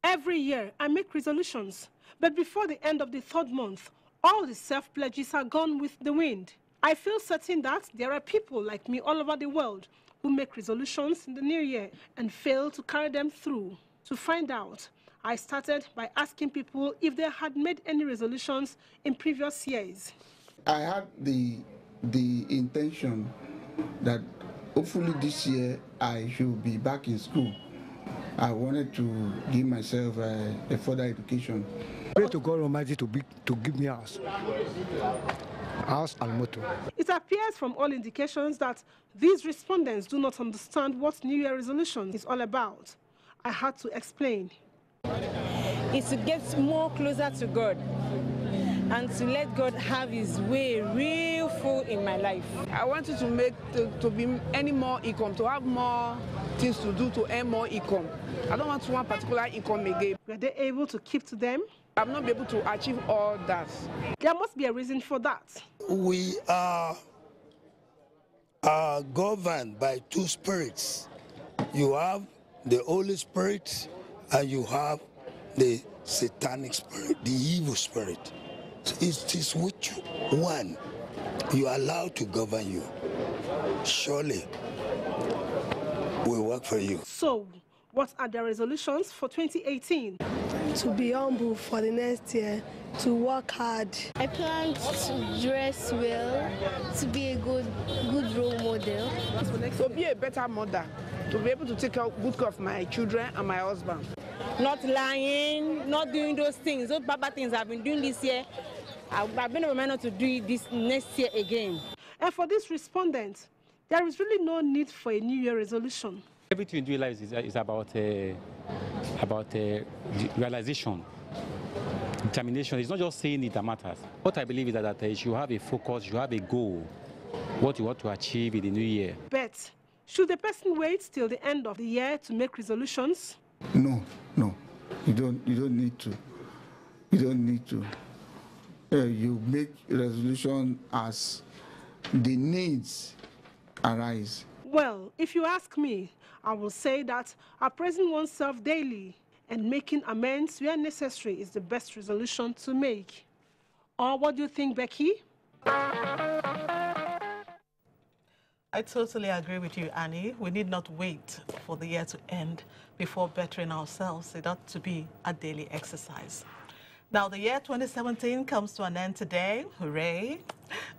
Every year, I make resolutions, but before the end of the third month, all the self-pledges are gone with the wind. I feel certain that there are people like me all over the world who make resolutions in the new year and fail to carry them through. To find out, I started by asking people if they had made any resolutions in previous years. I had the intention that hopefully this year I should be back in school. I wanted to give myself a further education. Pray to God Almighty to give me house and motor. It appears from all indications that these respondents do not understand what New Year resolution is all about. I had to explain. It's to get more closer to God and to let God have his way real full in my life. I wanted to make to be any more income, to have more things to do to earn more income. I don't want one particular income again. Were they able to keep to them? I'm not able to achieve all that. There must be a reason for that. We are governed by two spirits. You have the Holy Spirit and you have the satanic spirit, the evil spirit. It is which one you are allowed to govern you. Surely will work for you. So, What are their resolutions for 2018? To be humble for the next year, to work hard. I plan to dress well, to be a good role model. To be a better mother, to be able to take good care of my children and my husband. Not lying, not doing those things, those bad things I've been doing this year. I've been reminded to do it this next year again. And for this respondent, there is really no need for a New Year resolution. Everything you do in life is about realization, determination. It's not just saying it that matters. What I believe is that you should have a focus, you have a goal, what you want to achieve in the new year. But should the person wait till the end of the year to make resolutions? No, you don't need to. You don't need to. You make resolution as the needs arise. Well, if you ask me, I will say that appraising oneself daily and making amends where necessary is the best resolution to make. Or what do you think, Becky? I totally agree with you, Annie. We need not wait for the year to end before bettering ourselves. It ought to be a daily exercise. Now, the year 2017 comes to an end today. Hooray!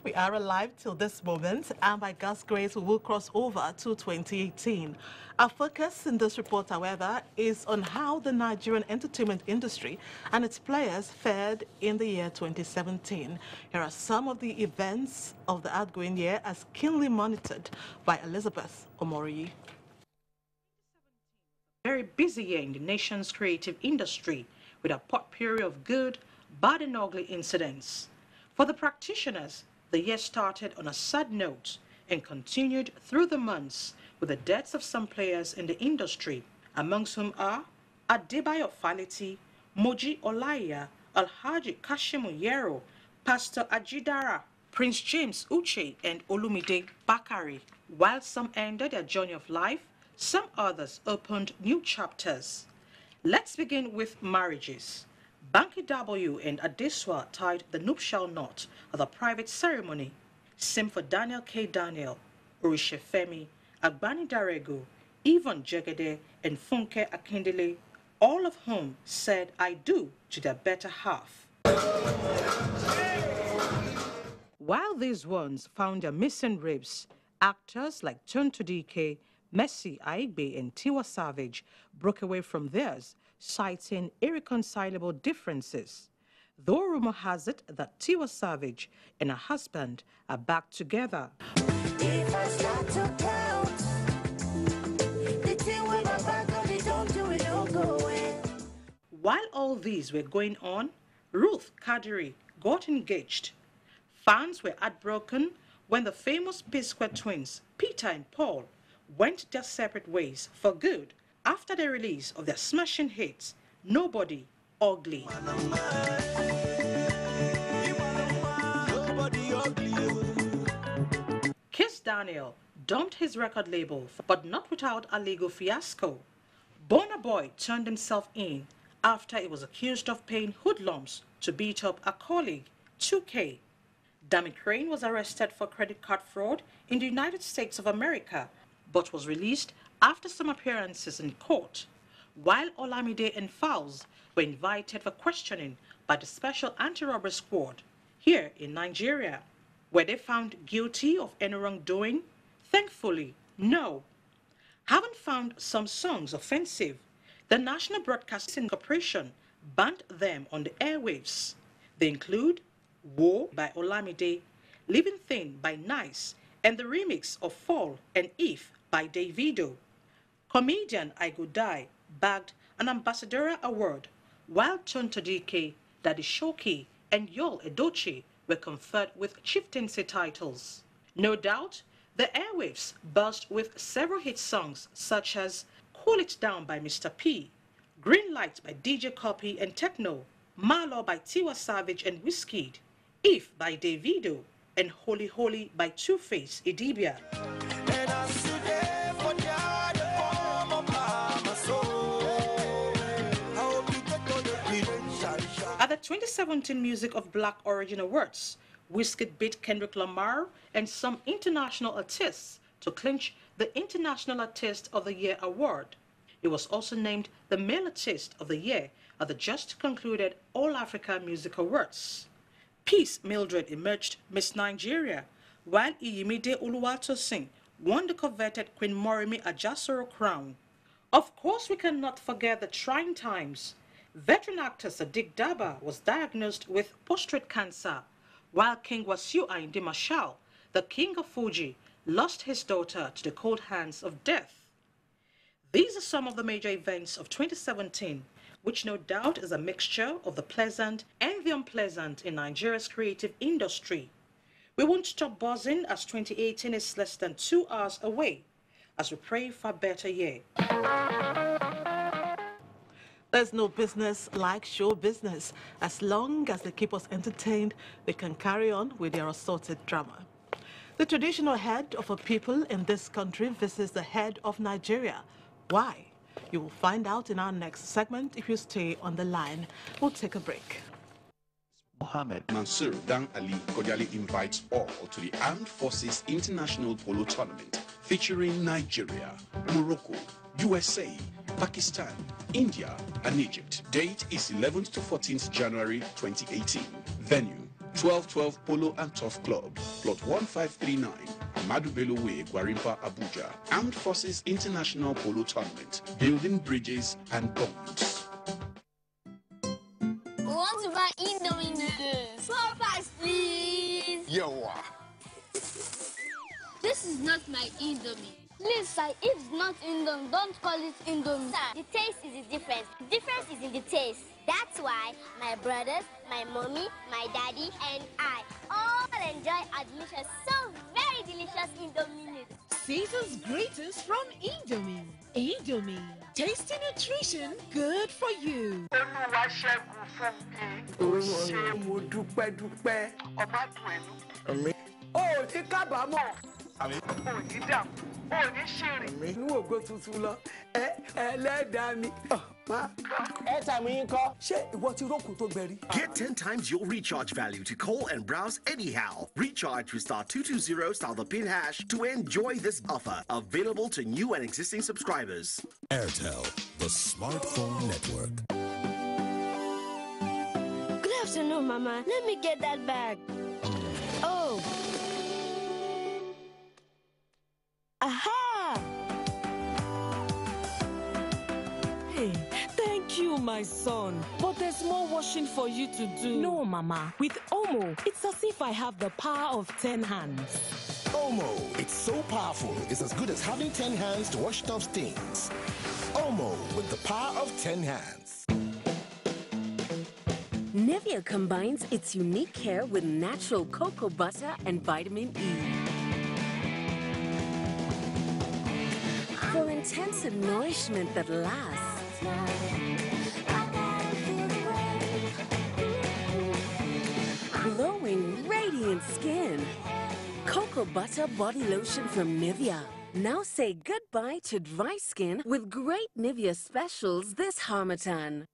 We are alive till this moment, and by God's grace, we will cross over to 2018. Our focus in this report, however, is on how the Nigerian entertainment industry and its players fared in the year 2017. Here are some of the events of the outgoing year as keenly monitored by Elizabeth Omori. Very busy year in the nation's creative industry, with a potpourri of good, bad and ugly incidents. For the practitioners, the year started on a sad note and continued through the months with the deaths of some players in the industry, amongst whom are Adebayo Faleti, Moji Olaiya, Alhaji Kashimu Yero, Pastor Ajidara, Prince James Uche and Olumide Bakari. While some ended their journey of life, some others opened new chapters. Let's begin with marriages. Banky W and Adeswa tied the nuptial knot at a private ceremony. Same for Daniel K. Daniel, Orishefemi, Agbani Darego, Ivan Jegede, and Funke Akindele, all of whom said I do to their better half. While these ones found their missing ribs, actors like Tonto Dike, Mercy Aigbe and Tiwa Savage broke away from theirs, citing irreconcilable differences. Though rumor has it that Tiwa Savage and her husband are back together. If I start to count, the thing with my back on it, don't do it, don't go away. While all these were going on, Ruth Kadiri got engaged. Fans were heartbroken when the famous P-Square twins, Peter and Paul, went their separate ways for good after the release of their smashing hits, Nobody Ugly. Kiss Daniel dumped his record label, but not without a legal fiasco. Burna Boy turned himself in after he was accused of paying hoodlums to beat up a colleague, 2K. Dami Crane was arrested for credit card fraud in the United States of America, but was released after some appearances in court, while Olamide and Fowles were invited for questioning by the Special Anti-Robbery Squad here in Nigeria. Were they found guilty of any wrongdoing? Thankfully, no. Having found some songs offensive, the National Broadcasting Corporation banned them on the airwaves. They include War by Olamide, Living Thing by Nice, and the remix of Fall and If by Davido. Comedian I Go Die bagged an ambassadorial award, while Tonto Dike, Daddy Shoki, and Yul Edochie were conferred with chieftaincy titles. No doubt, the airwaves burst with several hit songs such as Cool It Down by Mr. P, Green Light by DJ Copy and Techno, Malo by Tiwa Savage and Wizkid, If by Davido, and Holy Holy by Two-Face Idibia. At the 2017 Music of Black Origin Awards, Wizkid beat Kendrick Lamar and some international artists to clinch the International Artist of the Year award. He was also named the Male Artist of the Year at the just concluded All Africa Music Awards. Peace Mildred emerged Miss Nigeria, while Iyimide Oluwatosin won the coveted Queen Morimi Ajasoro crown. Of course, we cannot forget the trying times. Veteran actor Sadiq Daba was diagnosed with prostate cancer, while King Wasiu Ayinde Marshal, the king of Fuji, lost his daughter to the cold hands of death. These are some of the major events of 2017, which no doubt is a mixture of the pleasant and the unpleasant in Nigeria's creative industry. We won't stop buzzing as 2018 is less than 2 hours away, as we pray for a better year. There's no business like show business. As long as they keep us entertained, they can carry on with their assorted drama. The traditional head of a people in this country visits the head of Nigeria. Why? You will find out in our next segment if you stay on the line. We'll take a break. Mohammed Mansour Dan Ali cordially invites all to the Armed Forces International Polo Tournament featuring Nigeria, Morocco, USA, Pakistan, India, and Egypt. Date is 11th to 14th January 2018. Venue 1212 Polo and Turf Club, plot 1539, Ahmadu Bello Way, Gwarimpa, Abuja. Armed Forces International Polo Tournament, building bridges and bonds. We want to buy Indomie noodles. So fast, please. Yo. This is not my Indomie. Please, sir, if it's not Indomie, don't call it Indomie. Sir, the taste is the difference. The difference is in the taste. That's why my brothers, my mommy, my daddy, and I all enjoy our delicious, so very delicious Indomie noodles. Caesar's greatest from Indomie. Indomie. Tasty nutrition, good for you. Oh, ti kábàámọ̀. Àmín. Oh, ti dam. Oh, ni ṣìrìn. Inú ògo tuntun lọ. Ẹlẹ́dàá mi. Get 10 times your recharge value to call and browse anyhow. Recharge with *220 * the pin hash to enjoy this offer. Available to new and existing subscribers. Airtel, the smartphone network. Good afternoon, Mama. Let me get that bag. Oh. Aha! Hey, thank you, my son. But there's more washing for you to do. No, Mama. With Omo, it's as if I have the power of 10 hands. Omo, it's so powerful. It's as good as having 10 hands to wash off stains. Omo, with the power of 10 hands. Nivea combines its unique care with natural cocoa butter and vitamin E. For intensive nourishment that lasts. Glowing, radiant skin. Cocoa butter body lotion from Nivea. Now say goodbye to dry skin with great Nivea specials this Harmattan.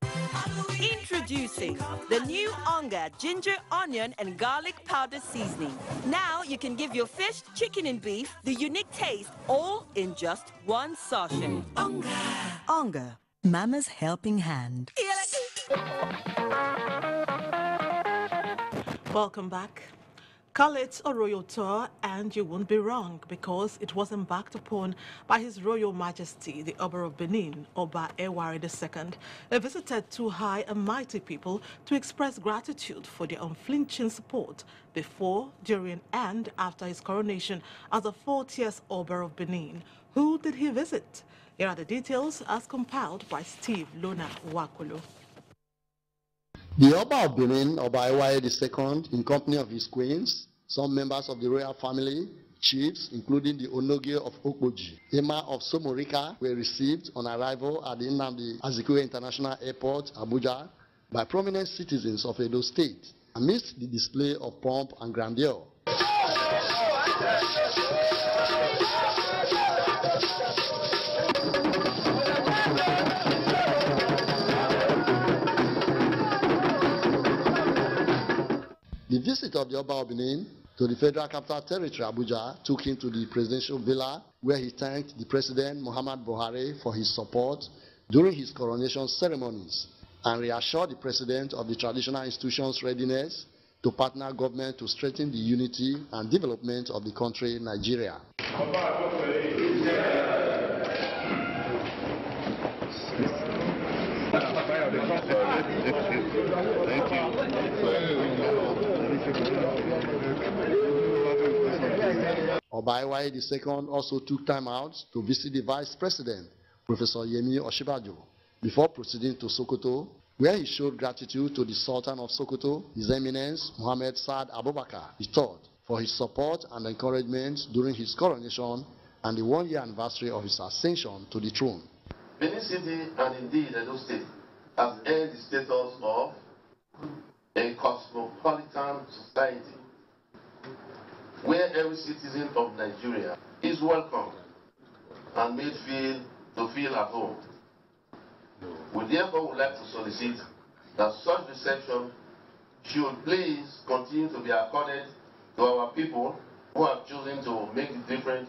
Introducing the new Onga ginger, onion, and garlic powder seasoning. Now you can give your fish, chicken, and beef the unique taste all in just one sachet. Onga. Onga, Mama's helping hand. Welcome back. Call it a royal tour and you won't be wrong, because it was embarked upon by His Royal Majesty, the Oba of Benin, Oba Ailun Day II. He visited two high and mighty people to express gratitude for their unflinching support before, during, and after his coronation as the 40th Oba of Benin. Who did he visit? Here are the details as compiled by Steve Lona Wakolo. The Oba of Benin, Oba Ailun Day II, in company of his queens, some members of the royal family, chiefs, including the Onogie of Okpoji, Emma of Somorika, were received on arrival at the Nnamdi Azikiwe International Airport, Abuja, by prominent citizens of Edo State, amidst the display of pomp and grandeur. The visit of the Oba of Benin to the Federal Capital Territory, Abuja, took him to the presidential villa where he thanked the President Muhammad Buhari for his support during his coronation ceremonies and reassured the President of the traditional institution's readiness to partner government to strengthen the unity and development of the country, Nigeria. Oba Ailun Day II also took time out to visit the Vice President, Professor Yemi Oshibajo, before proceeding to Sokoto, where he showed gratitude to the Sultan of Sokoto, His Eminence Muhammad Saad Abubakar III, for his support and encouragement during his coronation and the one-year anniversary of his ascension to the throne. Benin City and indeed Edo State has earned the status of a cosmopolitan society where every citizen of Nigeria is welcome and made to feel at home. We therefore would like to solicit that such reception should please continue to be accorded to our people who have chosen to make the different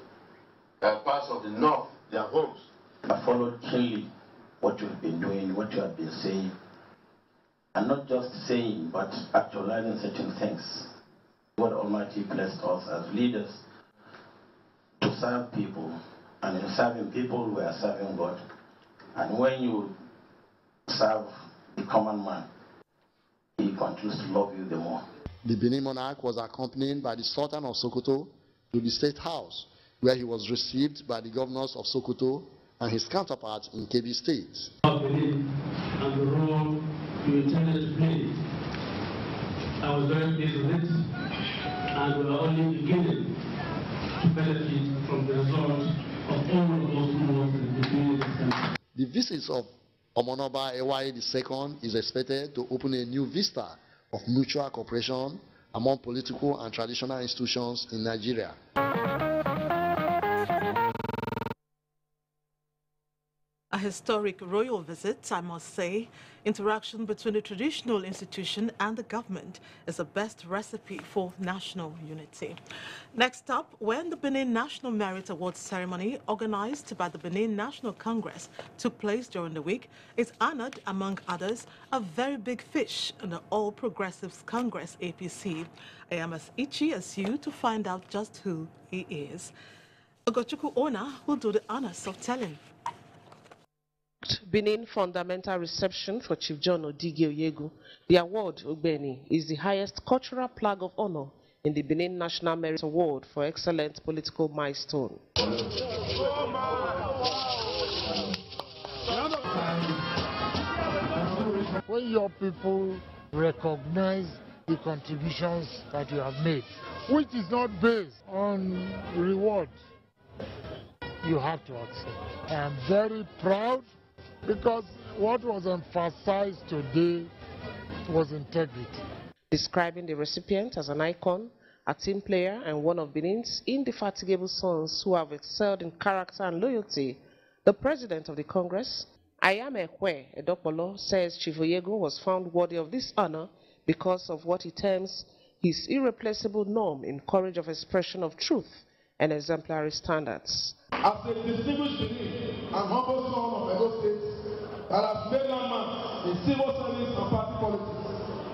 parts of the north their homes. I followed keenly what you have been doing, what you have been saying, and not just saying, but actualizing certain things. God Almighty blessed us as leaders to serve people, and in serving people, we are serving God. And when you serve the common man, he continues to love you the more. The Benin monarch was accompanied by the Sultan of Sokoto to the State House, where he was received by the governors of Sokoto and his counterpart in Kebbi State. Benin and the role you intended to play. I was very pleased with it, and we are only beginning to benefit from the results of all of those who work in the community. The visits of Oba Ailun Day II is expected to open a new vista of mutual cooperation among political and traditional institutions in Nigeria. A historic royal visit, I must say. Interaction between the traditional institution and the government is the best recipe for national unity. Next up, when the Benin National Merit Awards ceremony, organized by the Benin National Congress, took place during the week, it honored, among others, a very big fish in the All Progressives Congress, APC. I am as itchy as you to find out just who he is. Ogochukwu Ona will do the honors of telling. Benin Fundamental Reception for Chief John Odige Oyegu. The award, Ogbeni, is the highest cultural plaque of honor in the Benin National Merit Award for excellent political milestone. When your people recognize the contributions that you have made, which is not based on reward, you have to accept. I am very proud, because what was emphasized today was integrity. Describing the recipient as an icon, a team player, and one of Benin's indefatigable sons who have excelled in character and loyalty, the president of the Congress, Ayame Hwe Edopolo, says Chief Oyegu was found worthy of this honor because of what he terms his irreplaceable norm in courage of expression of truth and exemplary standards. As a distinguished Benin and humble son of Edo State that has made landmarks in civil service and party politics,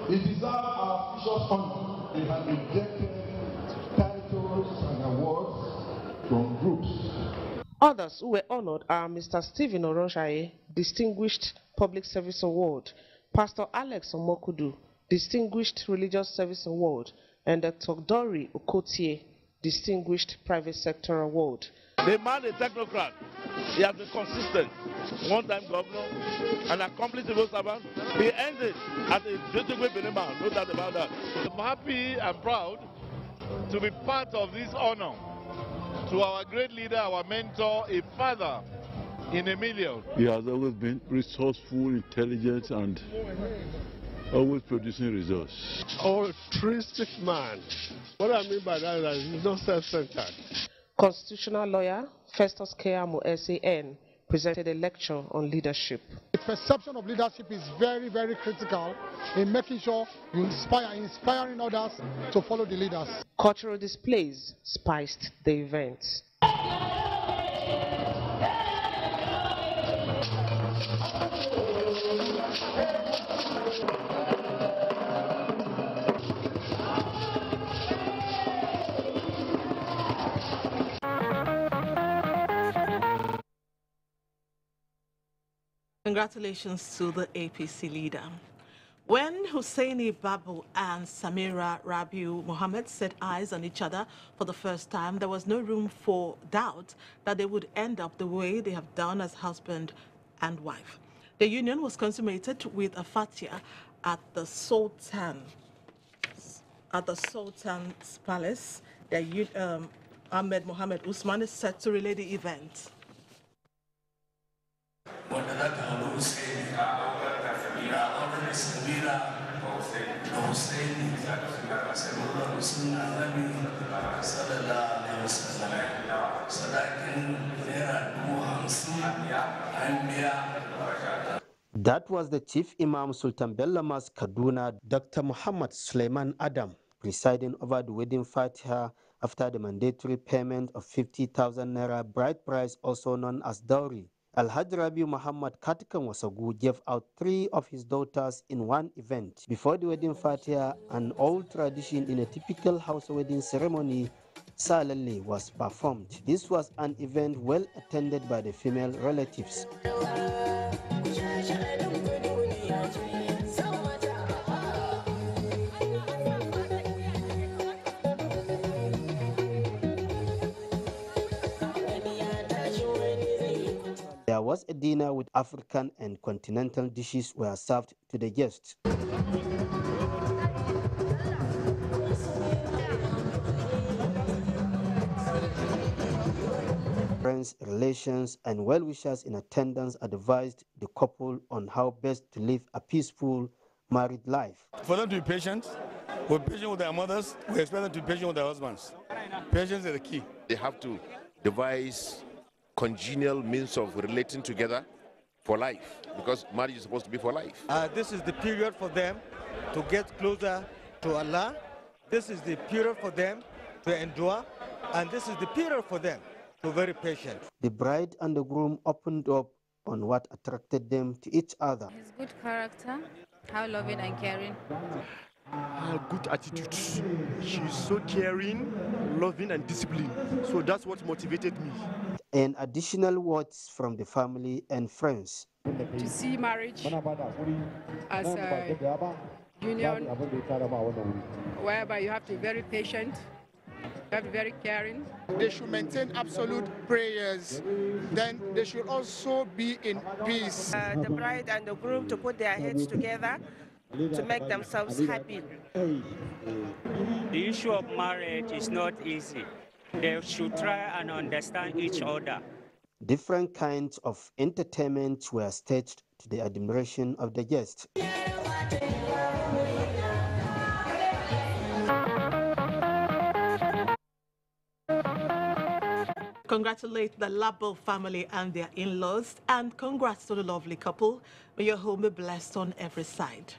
he deserves our official honor. He has rejected titles and awards from groups. Others who were honored are Mr. Stephen Oronshaye, Distinguished Public Service Award, Pastor Alex Omokudu, Distinguished Religious Service Award, and Dr. Dori Okotie, Distinguished Private Sector Award. The man is a technocrat. He has been consistent. One-time governor, an accomplished civil servant. He ends it as a distinguished Benin man, no doubt about that. I'm happy and proud to be part of this honor to our great leader, our mentor, a father in a million. He has always been resourceful, intelligent, and always producing results. Altruistic man. What I mean by that is he's not self-centered. Constitutional lawyer Festus Keyamo SAN presented a lecture on leadership. The perception of leadership is very, very critical in making sure you inspiring others to follow the leaders. Cultural displays spiced the event. Congratulations to the APC leader. When Hussaini Babu and Samira Rabiu Mohammed set eyes on each other for the first time, there was no room for doubt that they would end up the way they have done as husband and wife. The union was consummated with a fatia at the Sultan's palace. Ahmed Mohammed Usman is set to relay the event. That was the Chief Imam Sultan Bellamas Kaduna, Dr. Muhammad Suleiman Adam, presiding over the wedding fatiha after the mandatory payment of 50,000 naira bride price, also known as dowry. Alhaji Rabiu Muhammad Katikan Wasagu gave out 3 of his daughters in one event. Before the wedding fatiha, an old tradition in a typical house wedding ceremony, Salali was performed. This was an event well attended by the female relatives. There was a dinner with African and continental dishes were served to the guests. Friends, relations, and well-wishers in attendance advised the couple on how best to live a peaceful married life. For them to be patient, we're patient with their mothers, we expect them to be patient with their husbands. Patience is the key. They have to devise congenial means of relating together for life, because marriage is supposed to be for life. This is the period for them to get closer to Allah. This is the period for them to endure, and this is the period for them to be very patient. The bride and the groom opened up on what attracted them to each other. His good character, how loving and caring. Her good attitude. She's so caring, loving, and disciplined. So that's what motivated me. And additional words from the family and friends. To see marriage as a union whereby you have to be very patient, you have to be very caring. They should maintain absolute prayers. Then they should also be in peace. The bride and the groom to put their heads together to make themselves happy. The issue of marriage is not easy. They should try and understand each other. Different kinds of entertainment were staged to the admiration of the guests. Congratulate the Labo family and their in-laws, and congrats to the lovely couple. May your home be blessed on every side.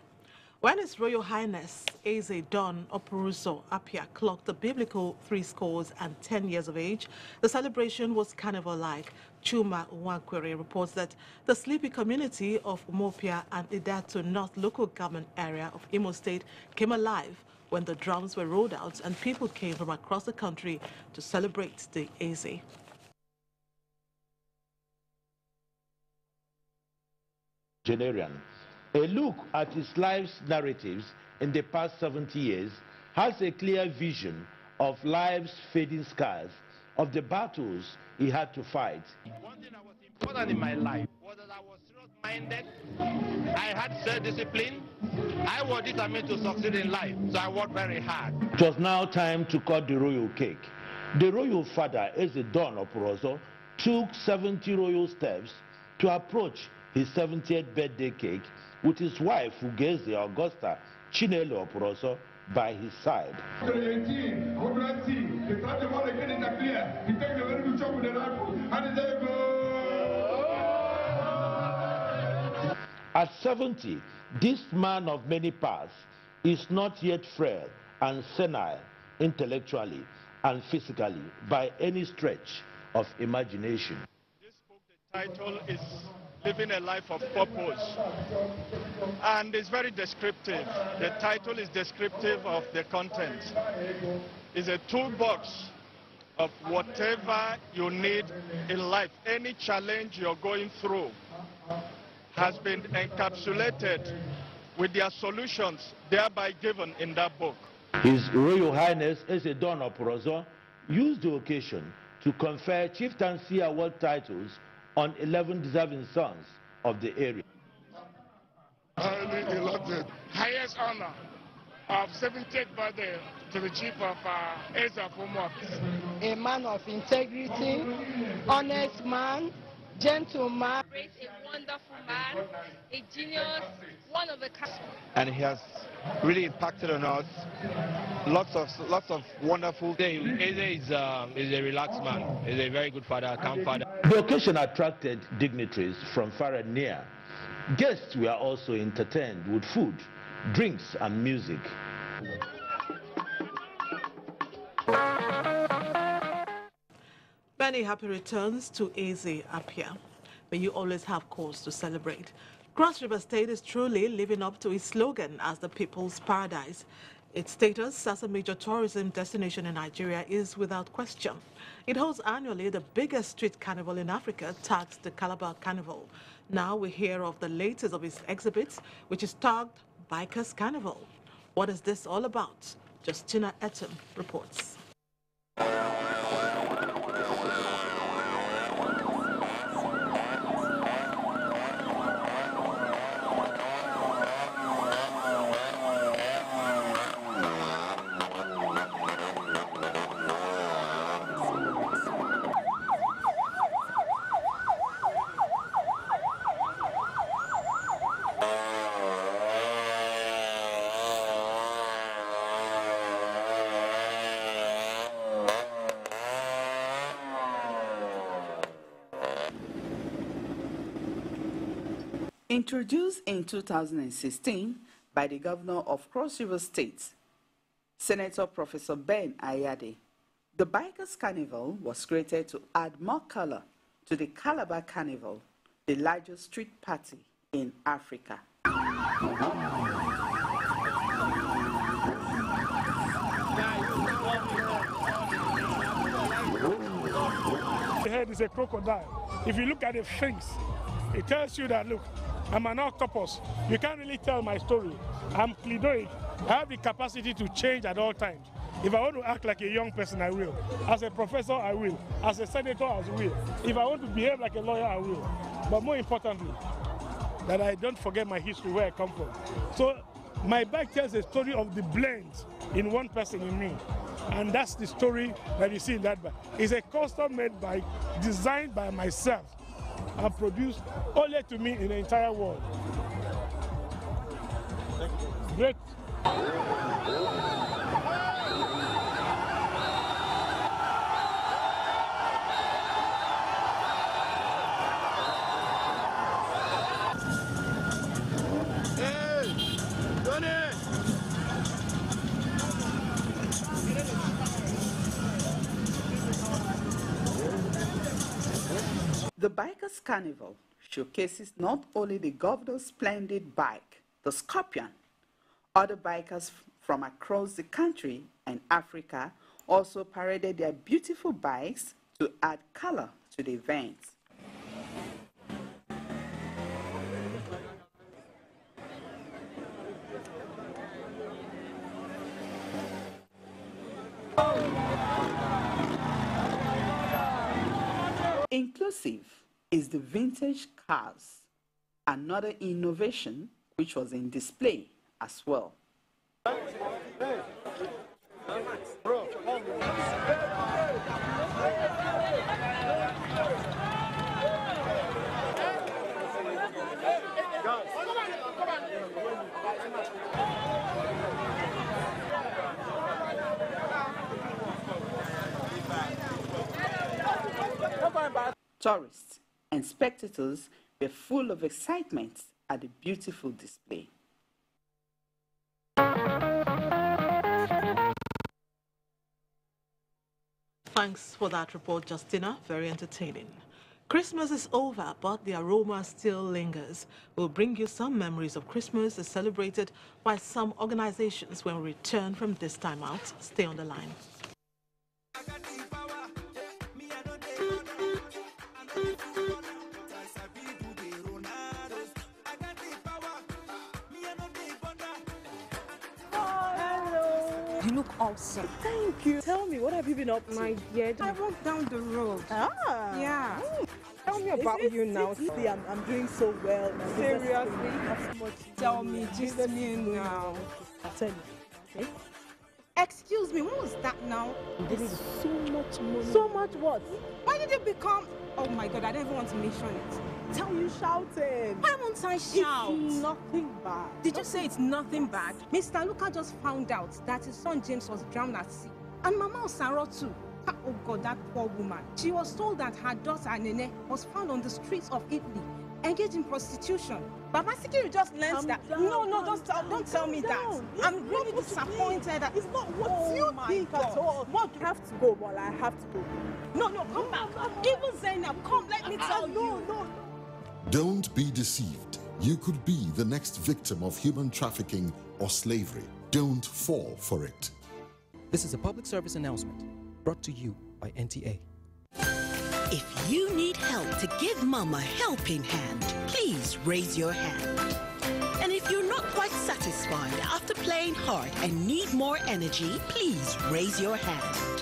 When His Royal Highness Eze Don Opuruso Apia clocked the biblical 70 years of age, the celebration was carnival-like. Chuma Nwakwere reports that the sleepy community of Umopia and Idatu North local government area of Imo State came alive when the drums were rolled out and people came from across the country to celebrate the Eze. Nigerian. A look at his life's narratives in the past 70 years has a clear vision of life's fading scars, of the battles he had to fight. One thing that was important in my life was that I was serious-minded, I had self-discipline, I was determined to succeed in life, so I worked very hard. It was now time to cut the royal cake. The royal father, Eze Don Opuruso, took 70 royal steps to approach his 70th birthday cake with his wife, Ugeze Augusta Chinelo Opuruso, by his side. At 70, this man of many parts is not yet frail and senile intellectually and physically by any stretch of imagination. This book, the title is Living a Life of Purpose, and it's very descriptive. The title is descriptive of the content. It's a toolbox of whatever you need in life. Any challenge you're going through has been encapsulated with their solutions thereby given in that book. His Royal Highness Eze-Don Oporozo used the occasion to confer chieftaincy award titles on 11 deserving sons of the area. Highly elected. Highest honor of 70th birthday to the chief of Eza Fumok. A man of integrity, honest man, gentleman. A wonderful man, a genius, one of a kind. And he has really impacted on us. Lots of wonderful things. Eze is a relaxed man. He's a very good father, calm father. The occasion attracted dignitaries from far and near. Guests were also entertained with food, drinks, and music. Many happy returns to Eze Apia. May you always have cause to celebrate. Cross River State is truly living up to its slogan as the people's paradise. Its status as a major tourism destination in Nigeria is without question. It holds annually the biggest street carnival in Africa, tagged the Calabar Carnival. Now we hear of the latest of its exhibits, which is tagged Bikers Carnival. What is this all about? Justina Etim reports. Introduced in 2016 by the governor of Cross River State, Senator Professor Ben Eadi, the Bikers Carnival was created to add more color to the Calabar Carnival, the largest street party in Africa. The head is a crocodile. If you look at the face, it tells you that, look, I'm an octopus. You can't really tell my story. I'm pledoic. I have the capacity to change at all times. If I want to act like a young person, I will. As a professor, I will. As a senator, I will. If I want to behave like a lawyer, I will. But more importantly, that I don't forget my history, where I come from. So my bike tells a story of the blend in one person, in me. And that's the story that you see in that bike. It's a custom-made bike designed by myself and produced only to me in the entire world. Great. The Bikers Carnival showcases not only the governor's splendid bike, the Scorpion. Other bikers from across the country and Africa also paraded their beautiful bikes to add color to the event. Inclusive is the vintage cars, another innovation which was in display as well. Tourists and spectators were full of excitement at the beautiful display. Thanks for that report, Justina. Very entertaining. Christmas is over, but the aroma still lingers. We'll bring you some memories of Christmas as celebrated by some organizations when we return from this time out. Stay on the line. You look awesome. Thank you. Tell me, what have you been up to? My dear, I walked down the road. Ah. Yeah. Tell me about you now. See, I'm doing so well. Seriously? Tell me, just me now. I'll tell you. Okay? Excuse me, what was that now? This is so much money. So much what? Why did it become... Oh my God, I don't even want to mention it. Tell you shouting. Why won't I shout? It's nothing bad. Did you say it's nothing bad? Mr. Luca just found out that his son James was drowned at sea. And Mama Osaro too. Oh God, that poor woman. She was told that her daughter Nene was found on the streets of Italy, engaged in prostitution. Baba Sikiru just learned that. No, don't tell me that. I'm really disappointed. It's not what you think at all. What, you have to go, well, I have to go. No, come back. Even Zainab, come, let me tell you. No. Don't be deceived. You could be the next victim of human trafficking or slavery. Don't fall for it. This is a public service announcement brought to you by NTA. If you need help to give Mama a helping hand, please raise your hand. And if you're not quite satisfied after playing hard and need more energy, please raise your hand.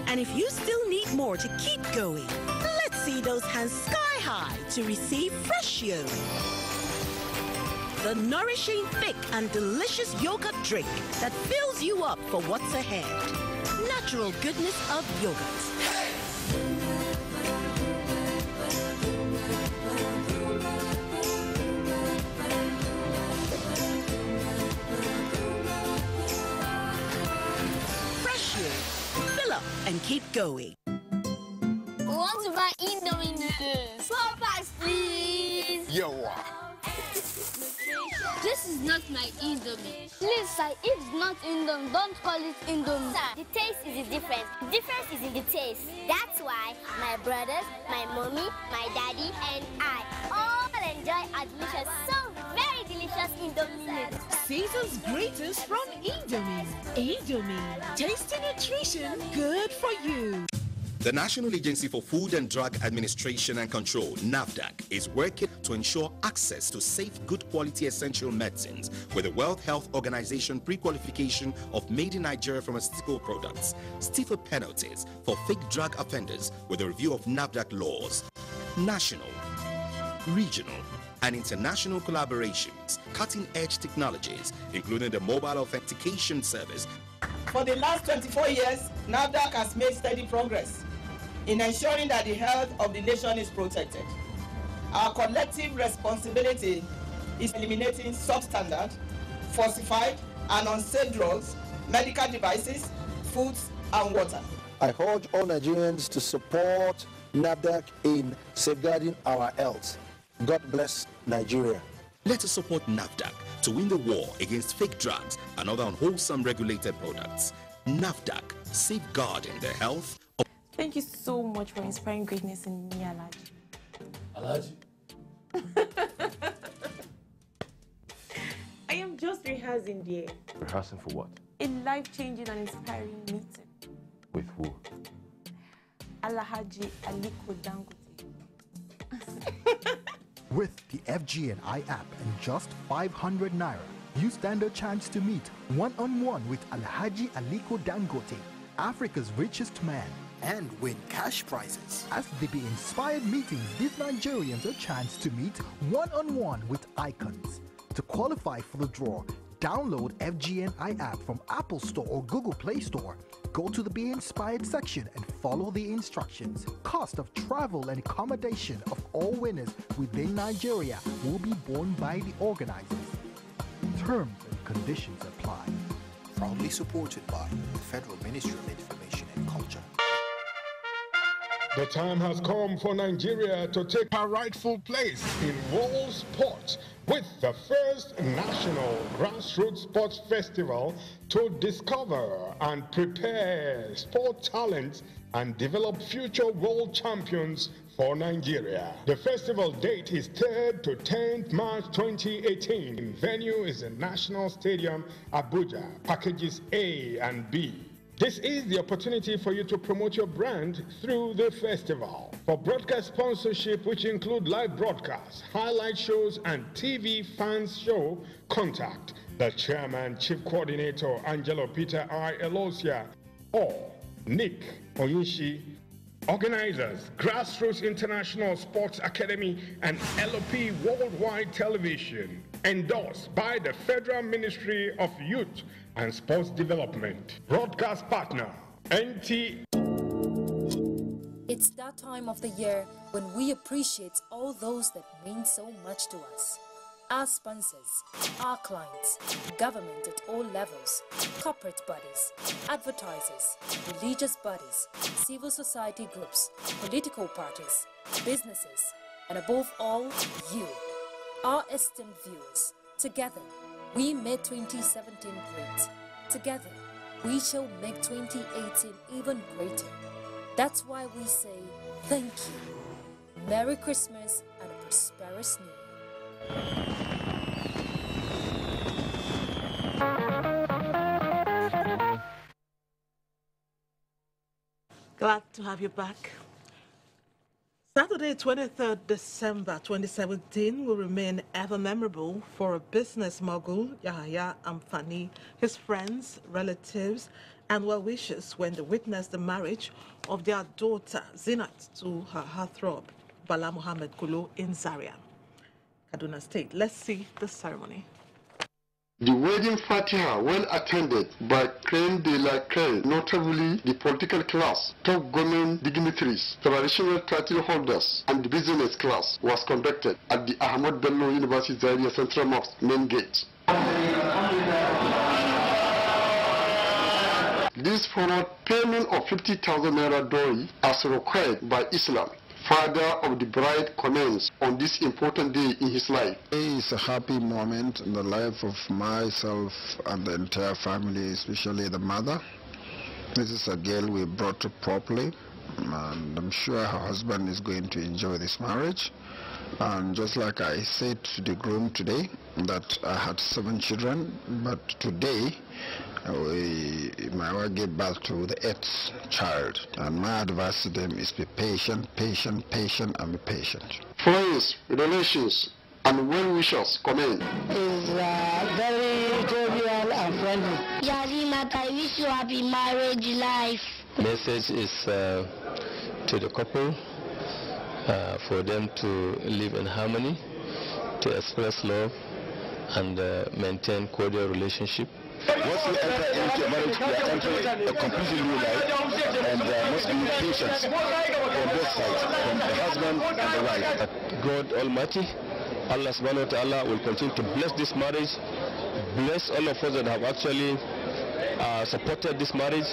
And if you still need more to keep going, let's see those hands sky high to receive Freshio, the nourishing, thick and delicious yogurt drink that fills you up for what's ahead. Natural goodness of yogurt. Freshio, fill up and keep going. We want to buy Indomie noodles. 4 packs, please. Yo. This is not my Indomie. Please, sir, if it's not Indomie, don't call it Indomie. Sir, the taste is the difference. The difference is in the taste. That's why my brothers, my mommy, my daddy, and I all enjoy our delicious, so very delicious Indomie noodles. Season's greatest from Indomie. Indomie, tasty nutrition, good for you. The National Agency for Food and Drug Administration and Control, NAFDAC, is working to ensure access to safe, good quality essential medicines with the World Health Organization pre-qualification of made in Nigeria pharmaceutical products, stiffer penalties for fake drug offenders with a review of NAFDAC laws, national, regional, and international collaborations, cutting-edge technologies, including the mobile authentication service. For the last 24 years, NAFDAC has made steady progress in ensuring that the health of the nation is protected. Our collective responsibility is eliminating substandard, falsified, and unsafe drugs, medical devices, foods, and water. I urge all Nigerians to support NAFDAC in safeguarding our health. God bless Nigeria. Let us support NAFDAC to win the war against fake drugs and other unwholesome regulated products. NAFDAC, safeguarding the health of... Thank you so much for inspiring greatness in me, Alhaji. I am just rehearsing there. Rehearsing for what? A life-changing and inspiring meeting. With who? Alhaji Aliko Dangote. With the FGNI app and just 500 Naira, you stand a chance to meet one-on-one with Alhaji Aliko Dangote, Africa's richest man, and win cash prizes. As the Be Inspired meetings give Nigerians a chance to meet one-on-one with icons. To qualify for the draw, download FGNI app from Apple Store or Google Play Store. Go to the Be Inspired section and follow the instructions. Cost of travel and accommodation of all winners within Nigeria will be borne by the organizers. Terms and conditions apply. Proudly supported by the Federal Ministry of Information and Culture. The time has come for Nigeria to take her rightful place in world sport with the first national grassroots sports festival to discover and prepare sport talents and develop future world champions for Nigeria. The festival date is 3rd to 10th March 2018. Venue is the National Stadium, Abuja, packages A and B. This is the opportunity for you to promote your brand through the festival. For broadcast sponsorship, which include live broadcasts, highlight shows, and TV fans show, contact the Chairman, Chief Coordinator, Angelo Peter I. Elosia, or Nick Oyinshi. Organizers, Grassroots International Sports Academy and LOP Worldwide Television. Endorsed by the Federal Ministry of Youth and Sports Development. Broadcast partner, NT. It's that time of the year when we appreciate all those that mean so much to us. Our sponsors, our clients, government at all levels, corporate bodies, advertisers, religious bodies, civil society groups, political parties, businesses, and above all, you, our esteemed viewers. Together, we made 2017 great. Together, we shall make 2018 even greater. That's why we say thank you. Merry Christmas and a prosperous New Year. Glad to have you back. Saturday, 23rd December 2017 will remain ever memorable for a business mogul, Yahya Amfani, his friends, relatives, and well-wishers when they witnessed the marriage of their daughter, Zinat, to her heartthrob, Bala Muhammad Kulu, in Zaria, Kaduna State. Let's see the ceremony. The wedding Fatiha, well attended by crème de la crème, notably the political class, top government dignitaries, traditional title holders, and the business class, was conducted at the Ahmad Bello University Zaria Central Mosque main gate. This followed payment of 50,000 naira dowry as required by Islam. Father of the bride comments on this important day in his life. Today is a happy moment in the life of myself and the entire family, especially the mother. This is a girl we brought up properly, and I'm sure her husband is going to enjoy this marriage. And just like I said to the groom today, that I had 7 children, but today my wife gave birth to the 8th child. And my advice to them is be patient, patient, patient, and be patient. Friends, relations, and well-wishers comment. Is very jovial and friendly. Yazima, I wish you happy marriage life. Message is to the couple for them to live in harmony, to express love, and maintain cordial relationship. Once we enter into a marriage, we are entering a completely new life, and there must be patience from both sides, from the husband and the wife. God Almighty, Allah subhanahu wa ta'ala, will continue to bless this marriage, bless all of us that have actually supported this marriage,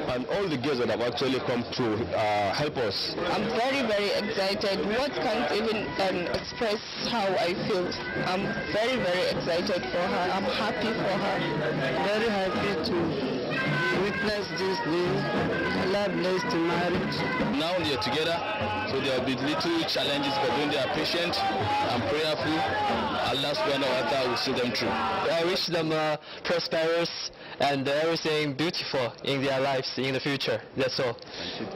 and all the girls that have actually come to help us. I'm very, very excited. What can't even express how I feel. I'm very, very excited for her. I'm happy for her. Very happy to witness this day. Allah bless the marriage. Now they are together, so there will be little challenges, but when they are patient and prayerful, Allah subhanahu wa ta'ala will see them through. I wish them prosperous and everything beautiful in their lives in the future. That's all.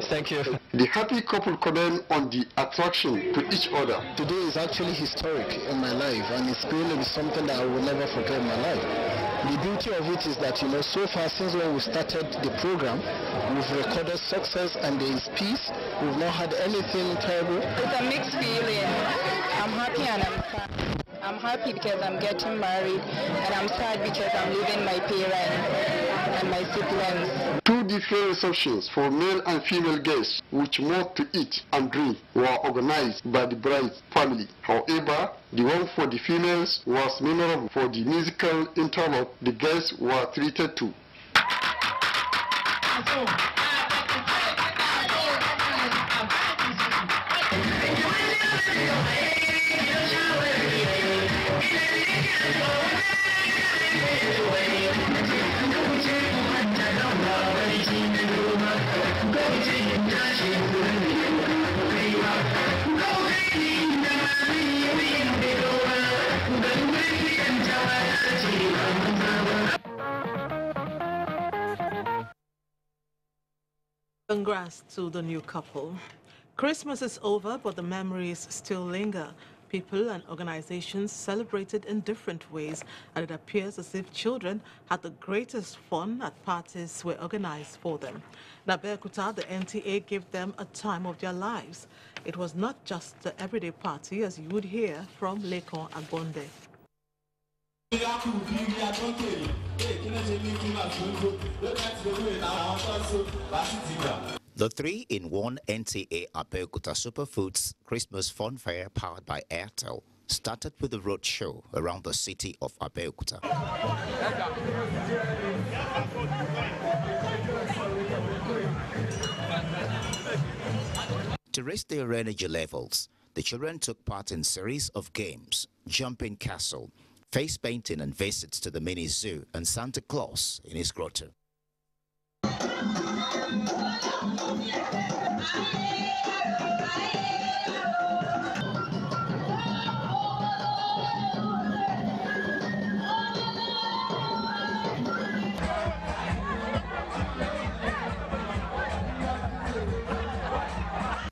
Thank you. The happy couple comment on the attraction to each other. Today is actually historic in my life, and it's going to be something that I will never forget in my life. The beauty of it is that, so far since when we started the program, we've recorded success and there is peace. We've not had anything terrible. It's a mixed feeling. I'm happy and I'm sad. I'm happy because I'm getting married, and I'm sad because I'm leaving my parents and my siblings. 2 different receptions for male and female guests, with more to eat and drink, were organized by the bride's family. However, the one for the females was memorable for the musical interlude the guests were treated to. Congrats to the new couple. Christmas is over, but the memories still linger. People and organizations celebrated in different ways, and it appears as if children had the greatest fun at parties were organized for them. In Abeokuta, the NTA gave them a time of their lives. It was not just the everyday party, as you would hear from Lekon Agbonde. The 3-in-1 NTA Abeokuta Superfoods Christmas Fun Fair powered by Airtel started with a road show around the city of Abeokuta. To raise their energy levels, the children took part in a series of games, jumping castle, face painting and visits to the mini zoo and Santa Claus in his grotto.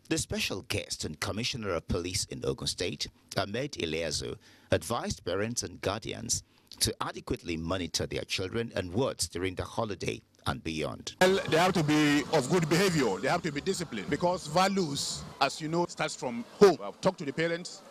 The special guest and Commissioner of Police in Ogun State, Ahmed Ileazu, advised parents and guardians to adequately monitor their children and wards during the holiday and beyond. Well, they have to be of good behavior. They have to be disciplined because values, as you know, starts from home. I've talked to the parents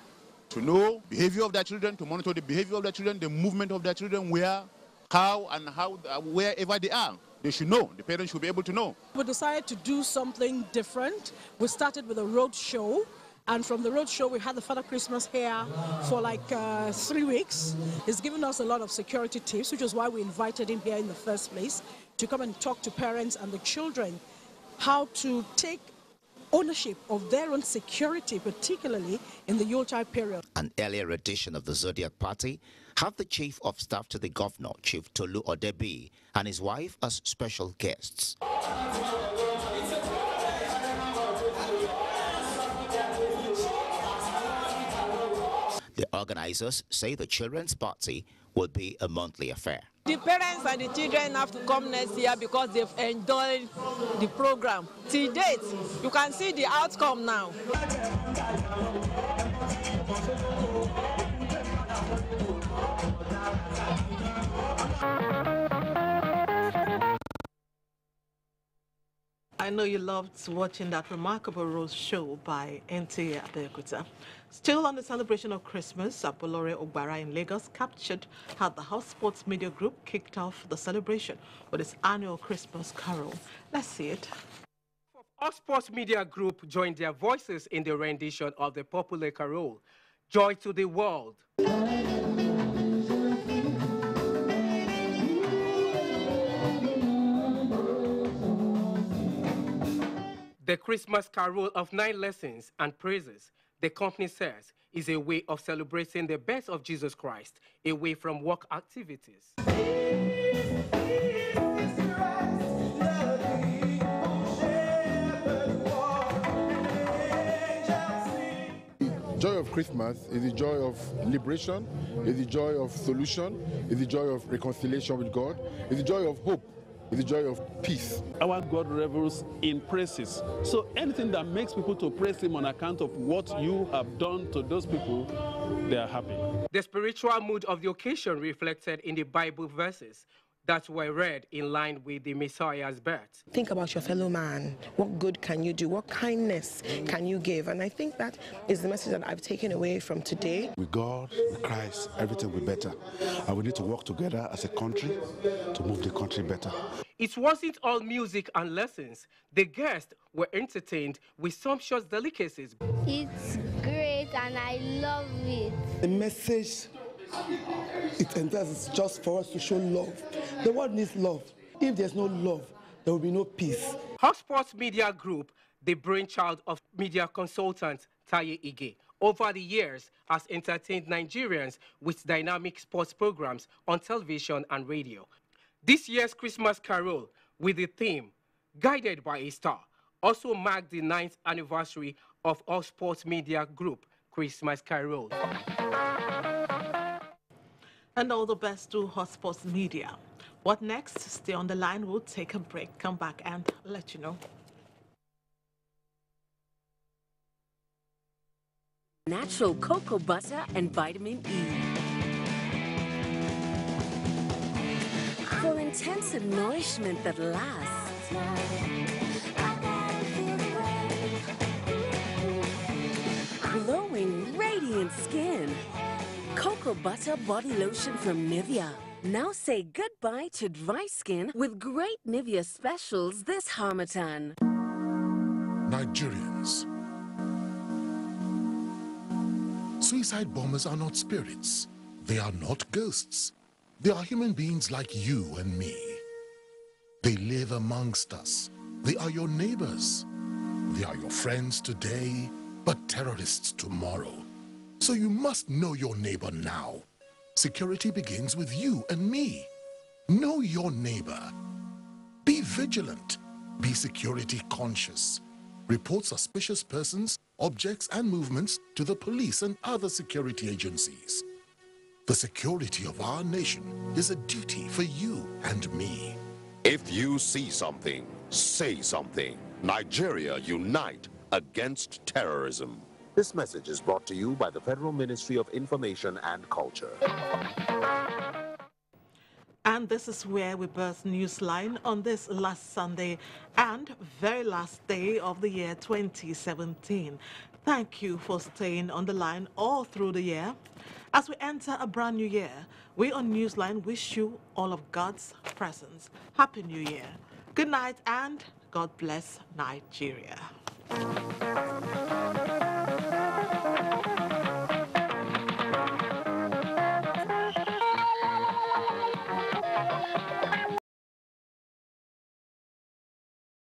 to know behavior of their children, to monitor the behavior of their children, the movement of their children, where, how, and how, wherever they are. They should know. The parents should be able to know. We decided to do something different. We started with a road show. And from the road show, we had the Father Christmas here for like 3 weeks. He's given us a lot of security tips, which is why we invited him here in the first place, to come and talk to parents and the children how to take ownership of their own security, particularly in the Yuletide period. An earlier edition of the Zodiac Party had the Chief of Staff to the Governor, Chief Tolu Odebi, and his wife as special guests. The organizers say the children's party will be a monthly affair. The parents and the children have to come next year because they've enjoyed the program. Till date, you can see the outcome now. I know you loved watching that remarkable rose show by NTA Abeokuta. Still on the celebration of Christmas, Apolore Ogbara in Lagos captured how the House Sports Media Group kicked off the celebration with its annual Christmas carol. Let's see it. House Sports Media Group joined their voices in the rendition of the popular carol, Joy to the World. The Christmas carol of 9 lessons and praises, the company says, is a way of celebrating the birth of Jesus Christ away from work activities. Joy of Christmas is the joy of liberation, is the joy of solution, is the joy of reconciliation with God, is the joy of hope. It's the joy of peace. Our God revels in praises. So anything that makes people to praise him on account of what you have done to those people, they are happy. The spiritual mood of the occasion reflected in the Bible verses that were read in line with the Messiah's birth. Think about your fellow man. What good can you do? What kindness can you give? And I think that is the message that I've taken away from today. With God, with Christ, everything will be better. And we need to work together as a country to move the country better. It wasn't all music and lessons. The guests were entertained with sumptuous delicacies. It's great and I love it. The message it entails just for us to show love. The world needs love. If there's no love, there will be no peace. House Sports Media Group, the brainchild of media consultant Taye Ige, over the years has entertained Nigerians with dynamic sports programs on television and radio. This year's Christmas Carol, with the theme, Guided by a Star, also marked the 9th anniversary of All Sports Media Group Christmas Carol. And all the best to Hot Sports Media. What next? Stay on the line. We'll take a break, come back and let you know. Natural cocoa butter and vitamin E. For intensive nourishment that lasts. Glowing, radiant skin. Cocoa butter body lotion from Nivea. Now say goodbye to dry skin with great Nivea specials this Harmattan. Nigerians. Suicide bombers are not spirits. They are not ghosts. They are human beings like you and me. They live amongst us. They are your neighbors. They are your friends today, but terrorists tomorrow. So you must know your neighbor now. Security begins with you and me. Know your neighbor. Be vigilant. Be security conscious. Report suspicious persons, objects, and movements to the police and other security agencies. The security of our nation is a duty for you and me. If you see something, say something. Nigeria, unite against terrorism. This message is brought to you by the Federal Ministry of Information and Culture. And this is where we burst Newsline on this last Sunday and very last day of the year 2017. Thank you for staying on the line all through the year. As we enter a brand new year, we on Newsline wish you all of God's presence. Happy New Year. Good night and God bless Nigeria.